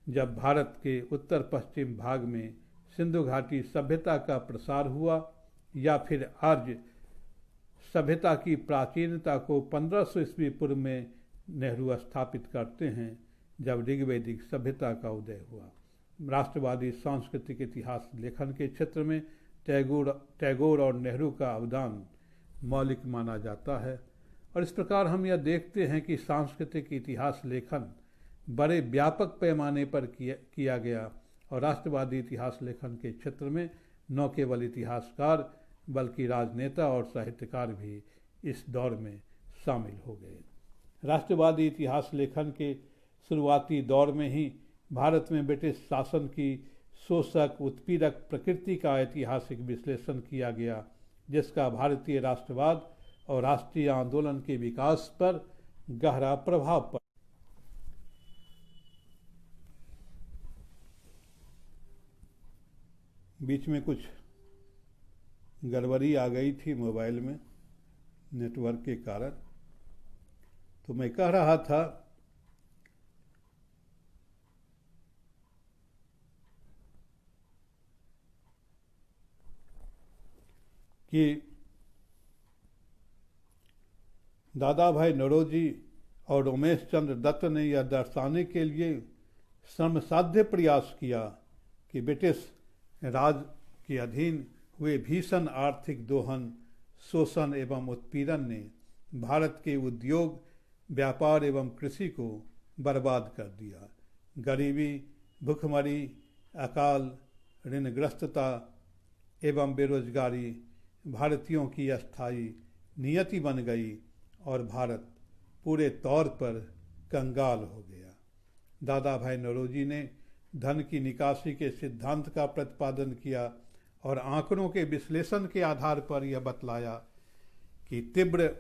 जब भारत के उत्तर पश्चिम भाग में सिंधु घाटी सभ्यता का प्रसार हुआ, या फिर आर्य सभ्यता की प्राचीनता को 1500 ईस्वी पूर्व में नेहरू स्थापित करते हैं, जब ऋग्वैदिक सभ्यता का उदय हुआ। राष्ट्रवादी सांस्कृतिक इतिहास लेखन के क्षेत्र में टैगोर और नेहरू का अवदान मौलिक माना जाता है। और इस प्रकार हम यह देखते हैं कि सांस्कृतिक इतिहास लेखन बड़े व्यापक पैमाने पर किया गया और राष्ट्रवादी इतिहास लेखन के क्षेत्र में न केवल इतिहासकार बल्कि राजनेता और साहित्यकार भी इस दौर में शामिल हो गए। राष्ट्रवादी इतिहास लेखन के शुरुआती दौर में ही भारत में ब्रिटिश शासन की शोषक उत्पीड़क प्रकृति का ऐतिहासिक विश्लेषण किया गया जिसका भारतीय राष्ट्रवाद और राष्ट्रीय आंदोलन के विकास पर गहरा प्रभाव पड़ा। बीच में कुछ गड़बड़ी आ गई थी मोबाइल में नेटवर्क के कारण, तो मैं कह रहा था कि दादा भाई नौरोजी और रोमेश चंद्र दत्त ने यह दर्शाने के लिए श्रमसाध्य प्रयास किया कि ब्रिटिश राज के अधीन हुए भीषण आर्थिक दोहन, शोषण एवं उत्पीड़न ने भारत के उद्योग, व्यापार एवं कृषि को बर्बाद कर दिया। गरीबी, भूखमरी, अकाल, ऋणग्रस्तता एवं बेरोजगारी भारतीयों की अस्थायी नियति बन गई और भारत पूरे तौर पर कंगाल हो गया। दादा भाई नौरोजी ने धन की निकासी के सिद्धांत का प्रतिपादन किया और आंकड़ों के विश्लेषण के आधार पर यह बतलाया कि तीव्र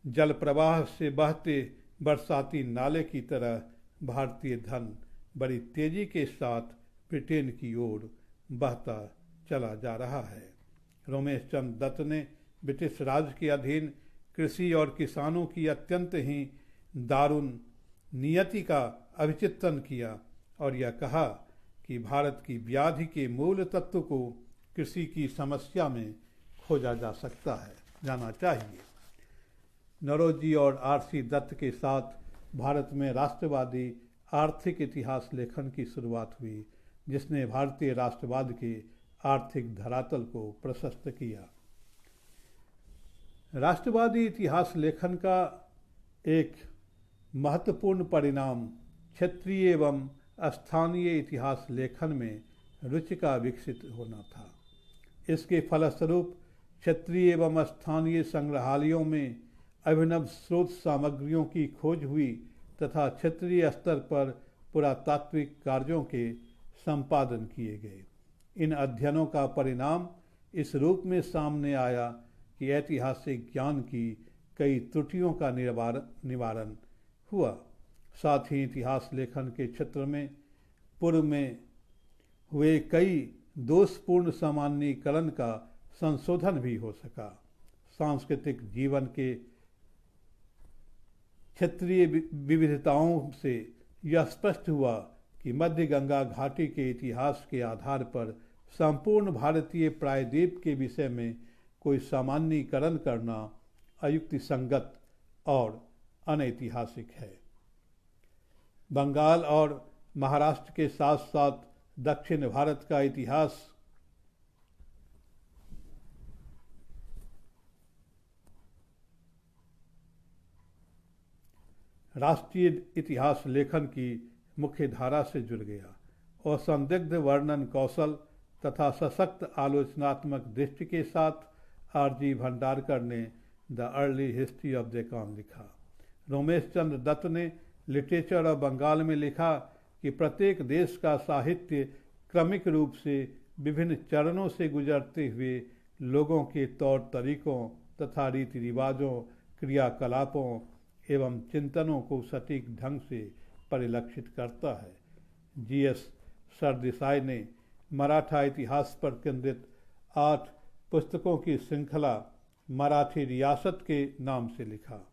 जल प्रवाह से बहते बरसाती नाले की तरह भारतीय धन बड़ी तेजी के साथ ब्रिटेन की ओर बहता चला जा रहा है। रोमेश चंद्र दत्त ने ब्रिटिश राज के अधीन कृषि और किसानों की अत्यंत ही दारुण नियति का अभिचिंतन किया और यह कहा कि भारत की व्याधि के मूल तत्व को कृषि की समस्या में खोजा जाना चाहिए। नौरोजी और आर.सी. दत्त के साथ भारत में राष्ट्रवादी आर्थिक इतिहास लेखन की शुरुआत हुई, जिसने भारतीय राष्ट्रवाद के आर्थिक धरातल को प्रशस्त किया। राष्ट्रवादी इतिहास लेखन का एक महत्वपूर्ण परिणाम क्षेत्रीय एवं स्थानीय इतिहास लेखन में रुचि का विकसित होना था। इसके फलस्वरूप क्षेत्रीय एवं स्थानीय संग्रहालयों में अभिनव स्रोत सामग्रियों की खोज हुई तथा क्षेत्रीय स्तर पर पुरातात्विक कार्यों के संपादन किए गए। इन अध्ययनों का परिणाम इस रूप में सामने आया कि ऐतिहासिक ज्ञान की कई त्रुटियों का निवारण हुआ। साथ ही इतिहास लेखन के क्षेत्र में पूर्व में हुए कई दोषपूर्ण सामान्यीकरण का संशोधन भी हो सका। सांस्कृतिक जीवन के क्षेत्रीय विविधताओं से यह स्पष्ट हुआ कि मध्य गंगा घाटी के इतिहास के आधार पर संपूर्ण भारतीय प्रायद्वीप के विषय में कोई सामान्यीकरण करना अयुक्तिसंगत और अनैतिहासिक है। बंगाल और महाराष्ट्र के साथ साथ दक्षिण भारत का इतिहास राष्ट्रीय इतिहास लेखन की मुख्य धारा से जुड़ गया और संदिग्ध वर्णन कौशल तथा सशक्त आलोचनात्मक दृष्टि के साथ आर.जी. भंडारकर ने the early history of Deccan लिखा। रोमेश चंद्र दत्त ने लिटरेचर ऑफ बंगाल में लिखा कि प्रत्येक देश का साहित्य क्रमिक रूप से विभिन्न चरणों से गुजरते हुए लोगों के तौर तरीकों तथा रीति रिवाजों, क्रियाकलापों एवं चिंतनों को सटीक ढंग से परिलक्षित करता है। जी.एस. सरदेसाई ने मराठा इतिहास पर केंद्रित 8 पुस्तकों की श्रृंखला मराठी रियासत के नाम से लिखा।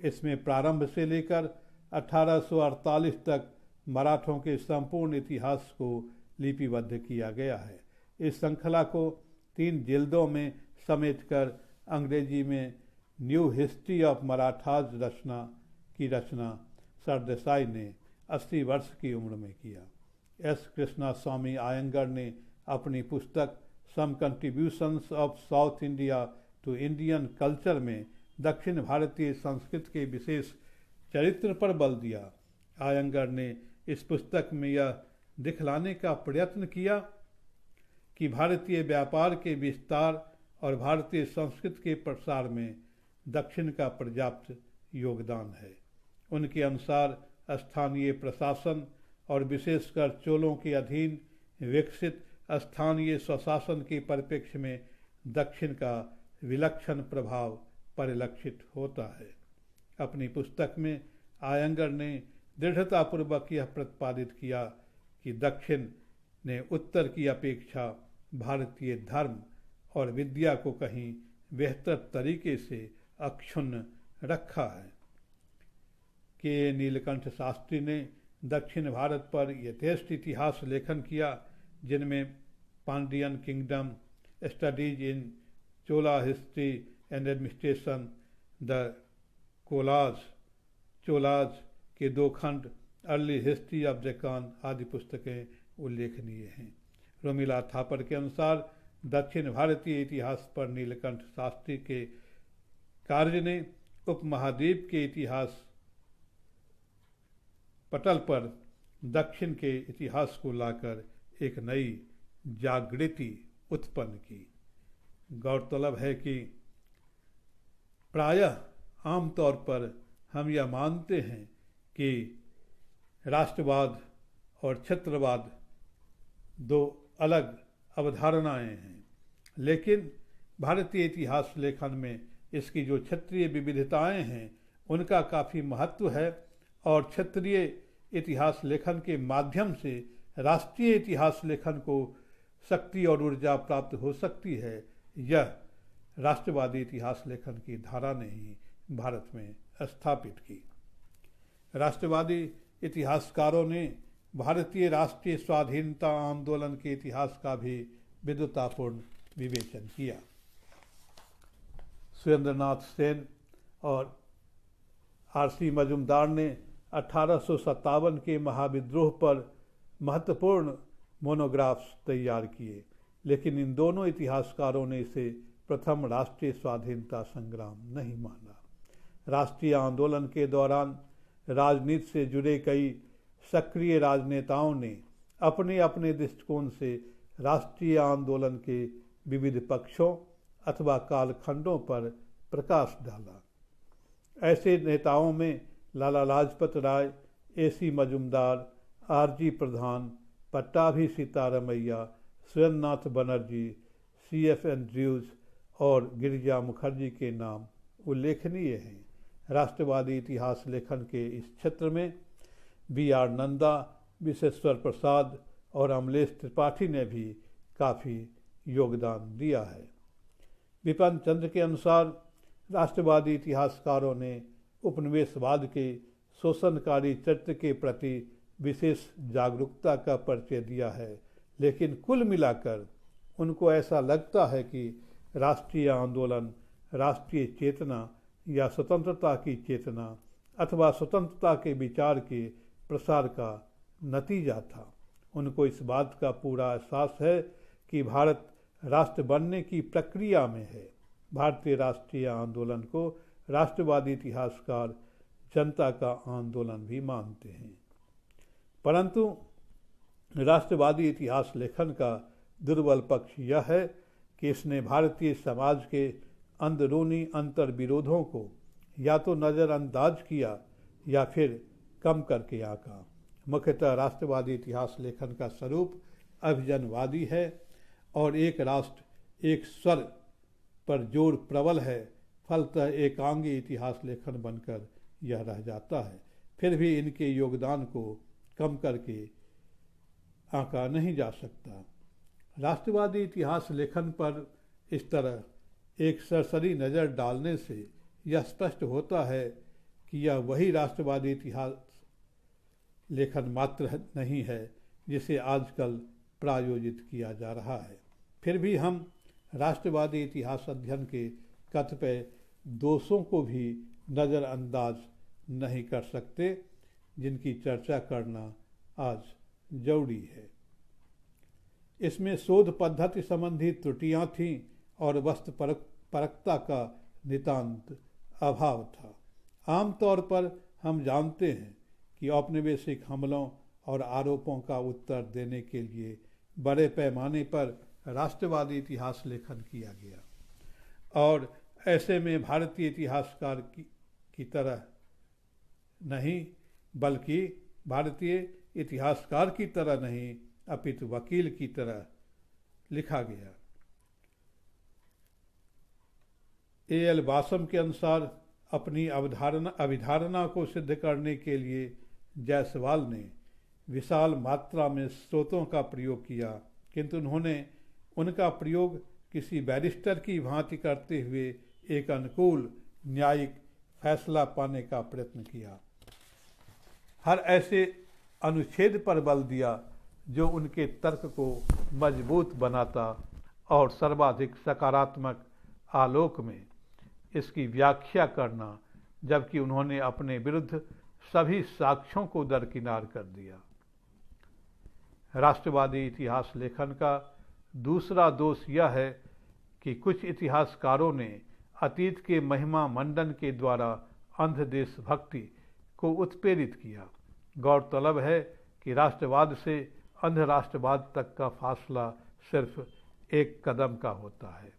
इसमें प्रारंभ से लेकर 1848 तक मराठों के संपूर्ण इतिहास को लिपिबद्ध किया गया है। इस श्रृंखला को 3 जिल्दों में समेटकर अंग्रेजी में न्यू हिस्ट्री ऑफ मराठाज की रचना सरदेसाई ने 80 वर्ष की उम्र में किया। एस. कृष्णा स्वामी आयंगर ने अपनी पुस्तक some contributions of South India to Indian culture में दक्षिण भारतीय संस्कृति के विशेष चरित्र पर बल दिया। आयंगर ने इस पुस्तक में यह दिखलाने का प्रयत्न किया कि भारतीय व्यापार के विस्तार और भारतीय संस्कृति के प्रसार में दक्षिण का पर्याप्त योगदान है। उनके अनुसार स्थानीय प्रशासन और विशेषकर चोलों के अधीन विकसित स्थानीय स्वशासन के परिप्रेक्ष्य में दक्षिण का विलक्षण प्रभाव परिलक्षित होता है। अपनी पुस्तक में आयंगर ने दृढ़तापूर्वक यह प्रतिपादित किया कि दक्षिण ने उत्तर की अपेक्षा भारतीय धर्म और विद्या को कहीं बेहतर तरीके से अक्षुण्ण रखा है। के नीलकंठ शास्त्री ने दक्षिण भारत पर यथेष्ट इतिहास लेखन किया, जिनमें Pandian kingdom, studies in Chola history and administration, the Cholas के 2 खंड, अर्ली हिस्ट्री ऑफ डेक्कन आदि पुस्तकें उल्लेखनीय हैं। रोमिला थापर के अनुसार दक्षिण भारतीय इतिहास पर नीलकंठ शास्त्री के कार्य ने उपमहाद्वीप के इतिहास पटल पर दक्षिण के इतिहास को लाकर एक नई जागृति उत्पन्न की। गौरतलब है कि प्रायः आमतौर पर हम यह मानते हैं कि राष्ट्रवाद और क्षेत्रवाद 2 अलग अवधारणाएं हैं, लेकिन भारतीय इतिहास लेखन में इसकी जो क्षेत्रीय विविधताएं हैं उनका काफ़ी महत्व है और क्षेत्रीय इतिहास लेखन के माध्यम से राष्ट्रीय इतिहास लेखन को शक्ति और ऊर्जा प्राप्त हो सकती है। यह राष्ट्रवादी इतिहास लेखन की धारा ने ही भारत में स्थापित की। राष्ट्रवादी इतिहासकारों ने भारतीय राष्ट्रीय स्वाधीनता आंदोलन के इतिहास का भी विद्वतापूर्ण विवेचन किया। सुरेंद्रनाथ सेन और आर.सी. मजूमदार ने 1857 के महाविद्रोह पर महत्वपूर्ण मोनोग्राफ्स तैयार किए, लेकिन इन दोनों इतिहासकारों ने इसे प्रथम राष्ट्रीय स्वाधीनता संग्राम नहीं माना। राष्ट्रीय आंदोलन के दौरान राजनीति से जुड़े कई सक्रिय राजनेताओं ने अपने अपने दृष्टिकोण से राष्ट्रीय आंदोलन के विविध पक्षों अथवा कालखंडों पर प्रकाश डाला। ऐसे नेताओं में लाला लाजपत राय, ए.सी. मजूमदार, आर.जी. प्रधान, पट्टाभी सीतारमैया, सुरेंद्रनाथ बनर्जी, C.F. एंड्रयूज और गिरिजा मुखर्जी के नाम उल्लेखनीय हैं। राष्ट्रवादी इतिहास लेखन के इस क्षेत्र में B.R. नंदा, विश्वेश्वर प्रसाद और अमलेश त्रिपाठी ने भी काफ़ी योगदान दिया है। विपिन चंद्र के अनुसार राष्ट्रवादी इतिहासकारों ने उपनिवेशवाद के शोषणकारी चरित्र के प्रति विशेष जागरूकता का परिचय दिया है, लेकिन कुल मिलाकर उनको ऐसा लगता है कि राष्ट्रीय आंदोलन राष्ट्रीय चेतना या स्वतंत्रता की चेतना अथवा स्वतंत्रता के विचार के प्रसार का नतीजा था। उनको इस बात का पूरा एहसास है कि भारत राष्ट्र बनने की प्रक्रिया में है। भारतीय राष्ट्रीय आंदोलन को राष्ट्रवादी इतिहासकार जनता का आंदोलन भी मानते हैं, परंतु राष्ट्रवादी इतिहास लेखन का दुर्बल पक्ष यह है कि इसने भारतीय समाज के अंदरूनी अंतर विरोधों को या तो नज़रअंदाज किया या फिर कम करके आंका। मुख्यतः राष्ट्रवादी इतिहास लेखन का स्वरूप अभिजनवादी है और एक राष्ट्र एक स्वर पर जोर प्रबल है, फलतः एकांगी इतिहास लेखन बनकर यह रह जाता है। फिर भी इनके योगदान को कम करके आंका नहीं जा सकता। राष्ट्रवादी इतिहास लेखन पर इस तरह एक सरसरी नज़र डालने से यह स्पष्ट होता है कि यह वही राष्ट्रवादी इतिहास लेखन मात्र नहीं है जिसे आजकल प्रायोजित किया जा रहा है। फिर भी हम राष्ट्रवादी इतिहास अध्ययन के कतिपय दोषों को भी नज़रअंदाज नहीं कर सकते, जिनकी चर्चा करना आज जरूरी है। इसमें शोध पद्धति संबंधी त्रुटियां थीं और वस्तुपरकता का नितांत अभाव था। आमतौर पर हम जानते हैं कि औपनिवेशिक हमलों और आरोपों का उत्तर देने के लिए बड़े पैमाने पर राष्ट्रवादी इतिहास लेखन किया गया और ऐसे में भारतीय इतिहासकार की तरह नहीं बल्कि भारतीय इतिहासकार की तरह नहीं अपितु वकील की तरह लिखा गया। A.L. बासम के अनुसार अपनी अभिधारणा को सिद्ध करने के लिए जायसवाल ने विशाल मात्रा में स्रोतों का प्रयोग किया, किंतु उन्होंने उनका प्रयोग किसी बैरिस्टर की भांति करते हुए एक अनुकूल न्यायिक फैसला पाने का प्रयत्न किया। हर ऐसे अनुच्छेद पर बल दिया जो उनके तर्क को मजबूत बनाता और सर्वाधिक सकारात्मक आलोक में इसकी व्याख्या करना, जबकि उन्होंने अपने विरुद्ध सभी साक्ष्यों को दरकिनार कर दिया। राष्ट्रवादी इतिहास लेखन का दूसरा दोष यह है कि कुछ इतिहासकारों ने अतीत के महिमा मंडन के द्वारा अंध देशभक्ति को उत्प्रेरित किया। गौरतलब है कि राष्ट्रवाद से अंध राष्ट्रवाद तक का फासला सिर्फ एक कदम का होता है।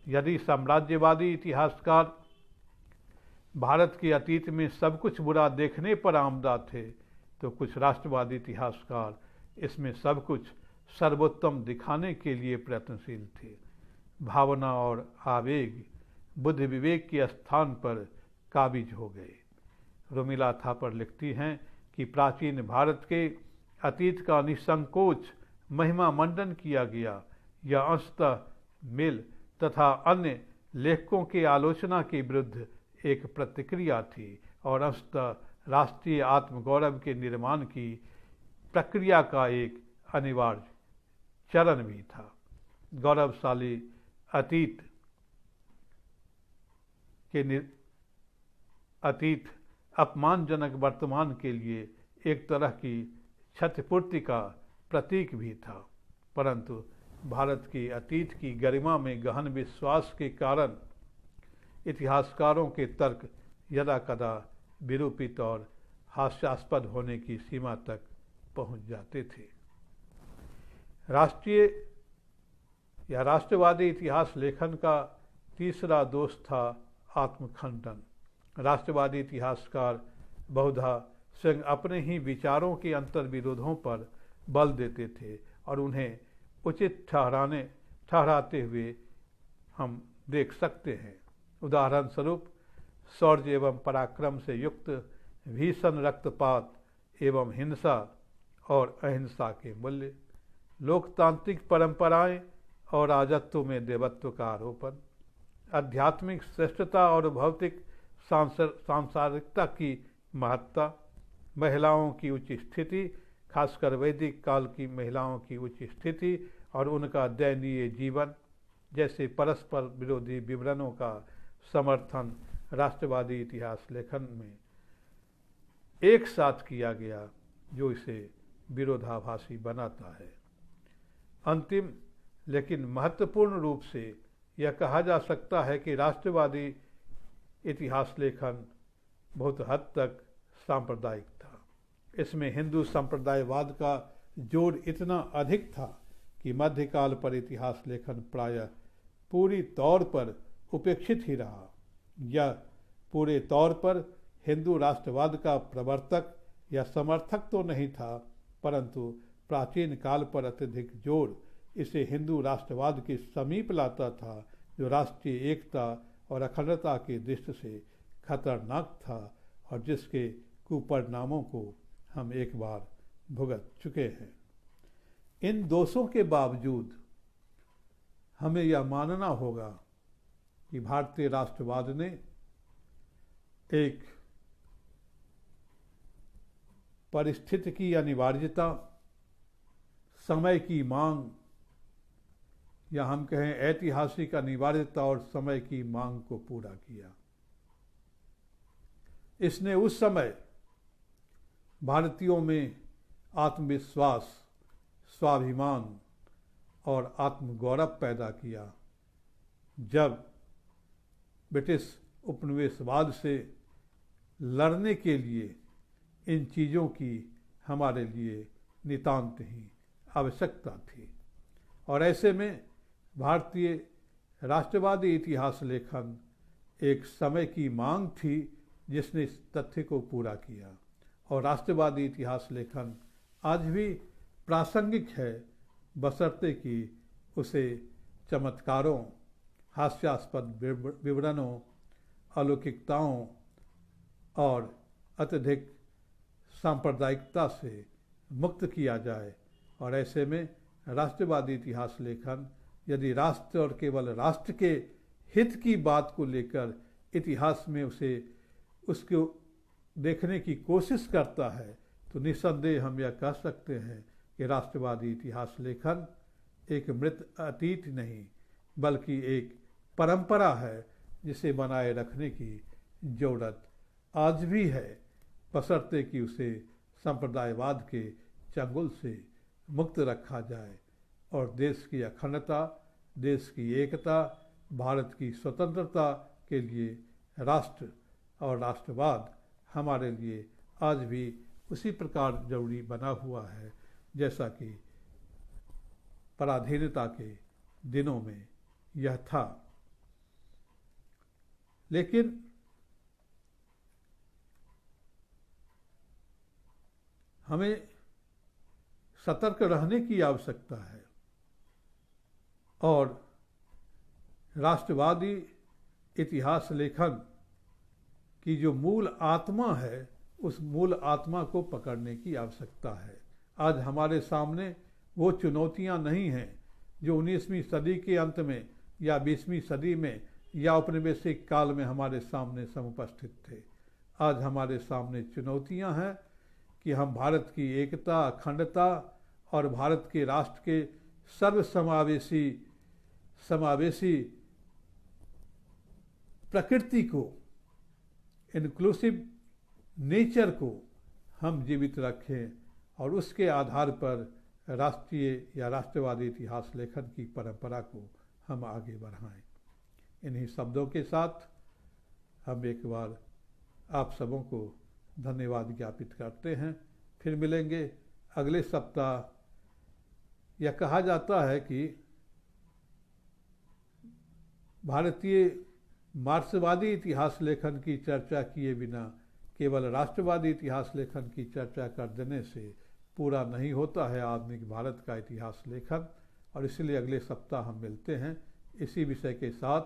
यदि साम्राज्यवादी इतिहासकार भारत के अतीत में सब कुछ बुरा देखने पर आमदा थे, तो कुछ राष्ट्रवादी इतिहासकार इसमें सब कुछ सर्वोत्तम दिखाने के लिए प्रयत्नशील थे। भावना और आवेग बुद्ध विवेक के स्थान पर काबिज हो गए। रोमिला थापर लिखती हैं कि प्राचीन भारत के अतीत का निसंकोच महिमा मंडन किया गया। यह अंशतः मिल तथा अन्य लेखकों के आलोचना के विरुद्ध एक प्रतिक्रिया थी और अंशतः राष्ट्रीय आत्मगौरव के निर्माण की प्रक्रिया का एक अनिवार्य चरण भी था। गौरवशाली अतीत अपमानजनक वर्तमान के लिए एक तरह की क्षतिपूर्ति का प्रतीक भी था, परंतु भारत के अतीत की गरिमा में गहन विश्वास के कारण इतिहासकारों के तर्क यदाकदा विरूपित और हास्यास्पद होने की सीमा तक पहुंच जाते थे। राष्ट्रवादी इतिहास लेखन का तीसरा दोष था आत्मखंडन। राष्ट्रवादी इतिहासकार बहुधा स्वयं अपने ही विचारों के अंतर्विरोधों पर बल देते थे और उन्हें उचित ठहराते हुए हम देख सकते हैं। उदाहरण स्वरूप शौर्य एवं पराक्रम से युक्त भीषण रक्तपात एवं हिंसा और अहिंसा के मूल्य, लोकतांत्रिक परंपराएं और राजत्व में देवत्व का आरोपण, आध्यात्मिक श्रेष्ठता और भौतिक सांसारिकता की महत्ता, महिलाओं की उच्च स्थिति, खासकर वैदिक काल की महिलाओं की उच्च स्थिति और उनका दयनीय जीवन जैसे परस्पर विरोधी विवरणों का समर्थन राष्ट्रवादी इतिहास लेखन में एक साथ किया गया, जो इसे विरोधाभासी बनाता है। अंतिम लेकिन महत्वपूर्ण रूप से यह कहा जा सकता है कि राष्ट्रवादी इतिहास लेखन बहुत हद तक सांप्रदायिक था। इसमें हिंदू संप्रदायवाद का जोर इतना अधिक था कि मध्यकाल पर इतिहास लेखन प्रायः पूरी तौर पर उपेक्षित ही रहा। यह पूरे तौर पर हिंदू राष्ट्रवाद का प्रवर्तक या समर्थक तो नहीं था, परंतु प्राचीन काल पर अत्यधिक जोर इसे हिंदू राष्ट्रवाद के समीप लाता था, जो राष्ट्रीय एकता और अखंडता की दृष्टि से खतरनाक था और जिसके कुपरिणामों को हम एक बार भुगत चुके हैं। इन दोषों के बावजूद हमें यह मानना होगा कि भारतीय राष्ट्रवाद ने एक परिस्थिति की अनिवार्यता, समय की मांग या हम कहें ऐतिहासिक अनिवार्यता और समय की मांग को पूरा किया। इसने उस समय भारतीयों में आत्मविश्वास, स्वाभिमान और आत्मगौरव पैदा किया, जब ब्रिटिश उपनिवेशवाद से लड़ने के लिए इन चीज़ों की हमारे लिए नितांत ही आवश्यकता थी। और ऐसे में भारतीय राष्ट्रवादी इतिहास लेखन एक समय की मांग थी जिसने इस तथ्य को पूरा किया। और राष्ट्रवादी इतिहास लेखन आज भी प्रासंगिक है, बशर्ते कि उसे चमत्कारों हास्यास्पद विवरणों, अलौकिकताओं और अत्यधिक सांप्रदायिकता से मुक्त किया जाए। और ऐसे में राष्ट्रवादी इतिहास लेखन यदि राष्ट्र और केवल राष्ट्र के हित की बात को लेकर इतिहास में उसको देखने की कोशिश करता है, तो निस्संदेह हम यह कह सकते हैं कि राष्ट्रवादी इतिहास लेखन एक मृत अतीत नहीं बल्कि एक परंपरा है जिसे बनाए रखने की जरूरत आज भी है, बशर्ते कि उसे संप्रदायवाद के चंगुल से मुक्त रखा जाए और देश की अखंडता, देश की एकता, भारत की स्वतंत्रता के लिए राष्ट्र और राष्ट्रवाद हमारे लिए आज भी उसी प्रकार जरूरी बना हुआ है जैसा कि पराधीनता के दिनों में यह था। लेकिन हमें सतर्क रहने की आवश्यकता है और राष्ट्रवादी इतिहास लेखन की जो मूल आत्मा है उस मूल आत्मा को पकड़ने की आवश्यकता है। आज हमारे सामने वो चुनौतियां नहीं हैं जो 19वीं सदी के अंत में या 20वीं सदी में या औपनिवेशिक काल में हमारे सामने समुपस्थित थे। आज हमारे सामने चुनौतियां हैं कि हम भारत की एकता, अखंडता और भारत के राष्ट्र के समावेशी प्रकृति को, इंक्लूसिव नेचर को हम जीवित रखें और उसके आधार पर राष्ट्रीय या राष्ट्रवादी इतिहास लेखन की परंपरा को हम आगे बढ़ाएं। इन्हीं शब्दों के साथ हम एक बार आप सबों को धन्यवाद ज्ञापित करते हैं। फिर मिलेंगे अगले सप्ताह। यह कहा जाता है कि भारतीय मार्क्सवादी इतिहास लेखन की चर्चा किए बिना केवल राष्ट्रवादी इतिहास लेखन की चर्चा कर देने से पूरा नहीं होता है आधुनिक भारत का इतिहास लेखन। और इसलिए अगले सप्ताह हम मिलते हैं इसी विषय के साथ।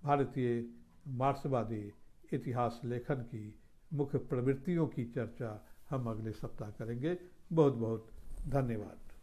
भारतीय मार्क्सवादी इतिहास लेखन की मुख्य प्रवृत्तियों की चर्चा हम अगले सप्ताह करेंगे। बहुत बहुत धन्यवाद।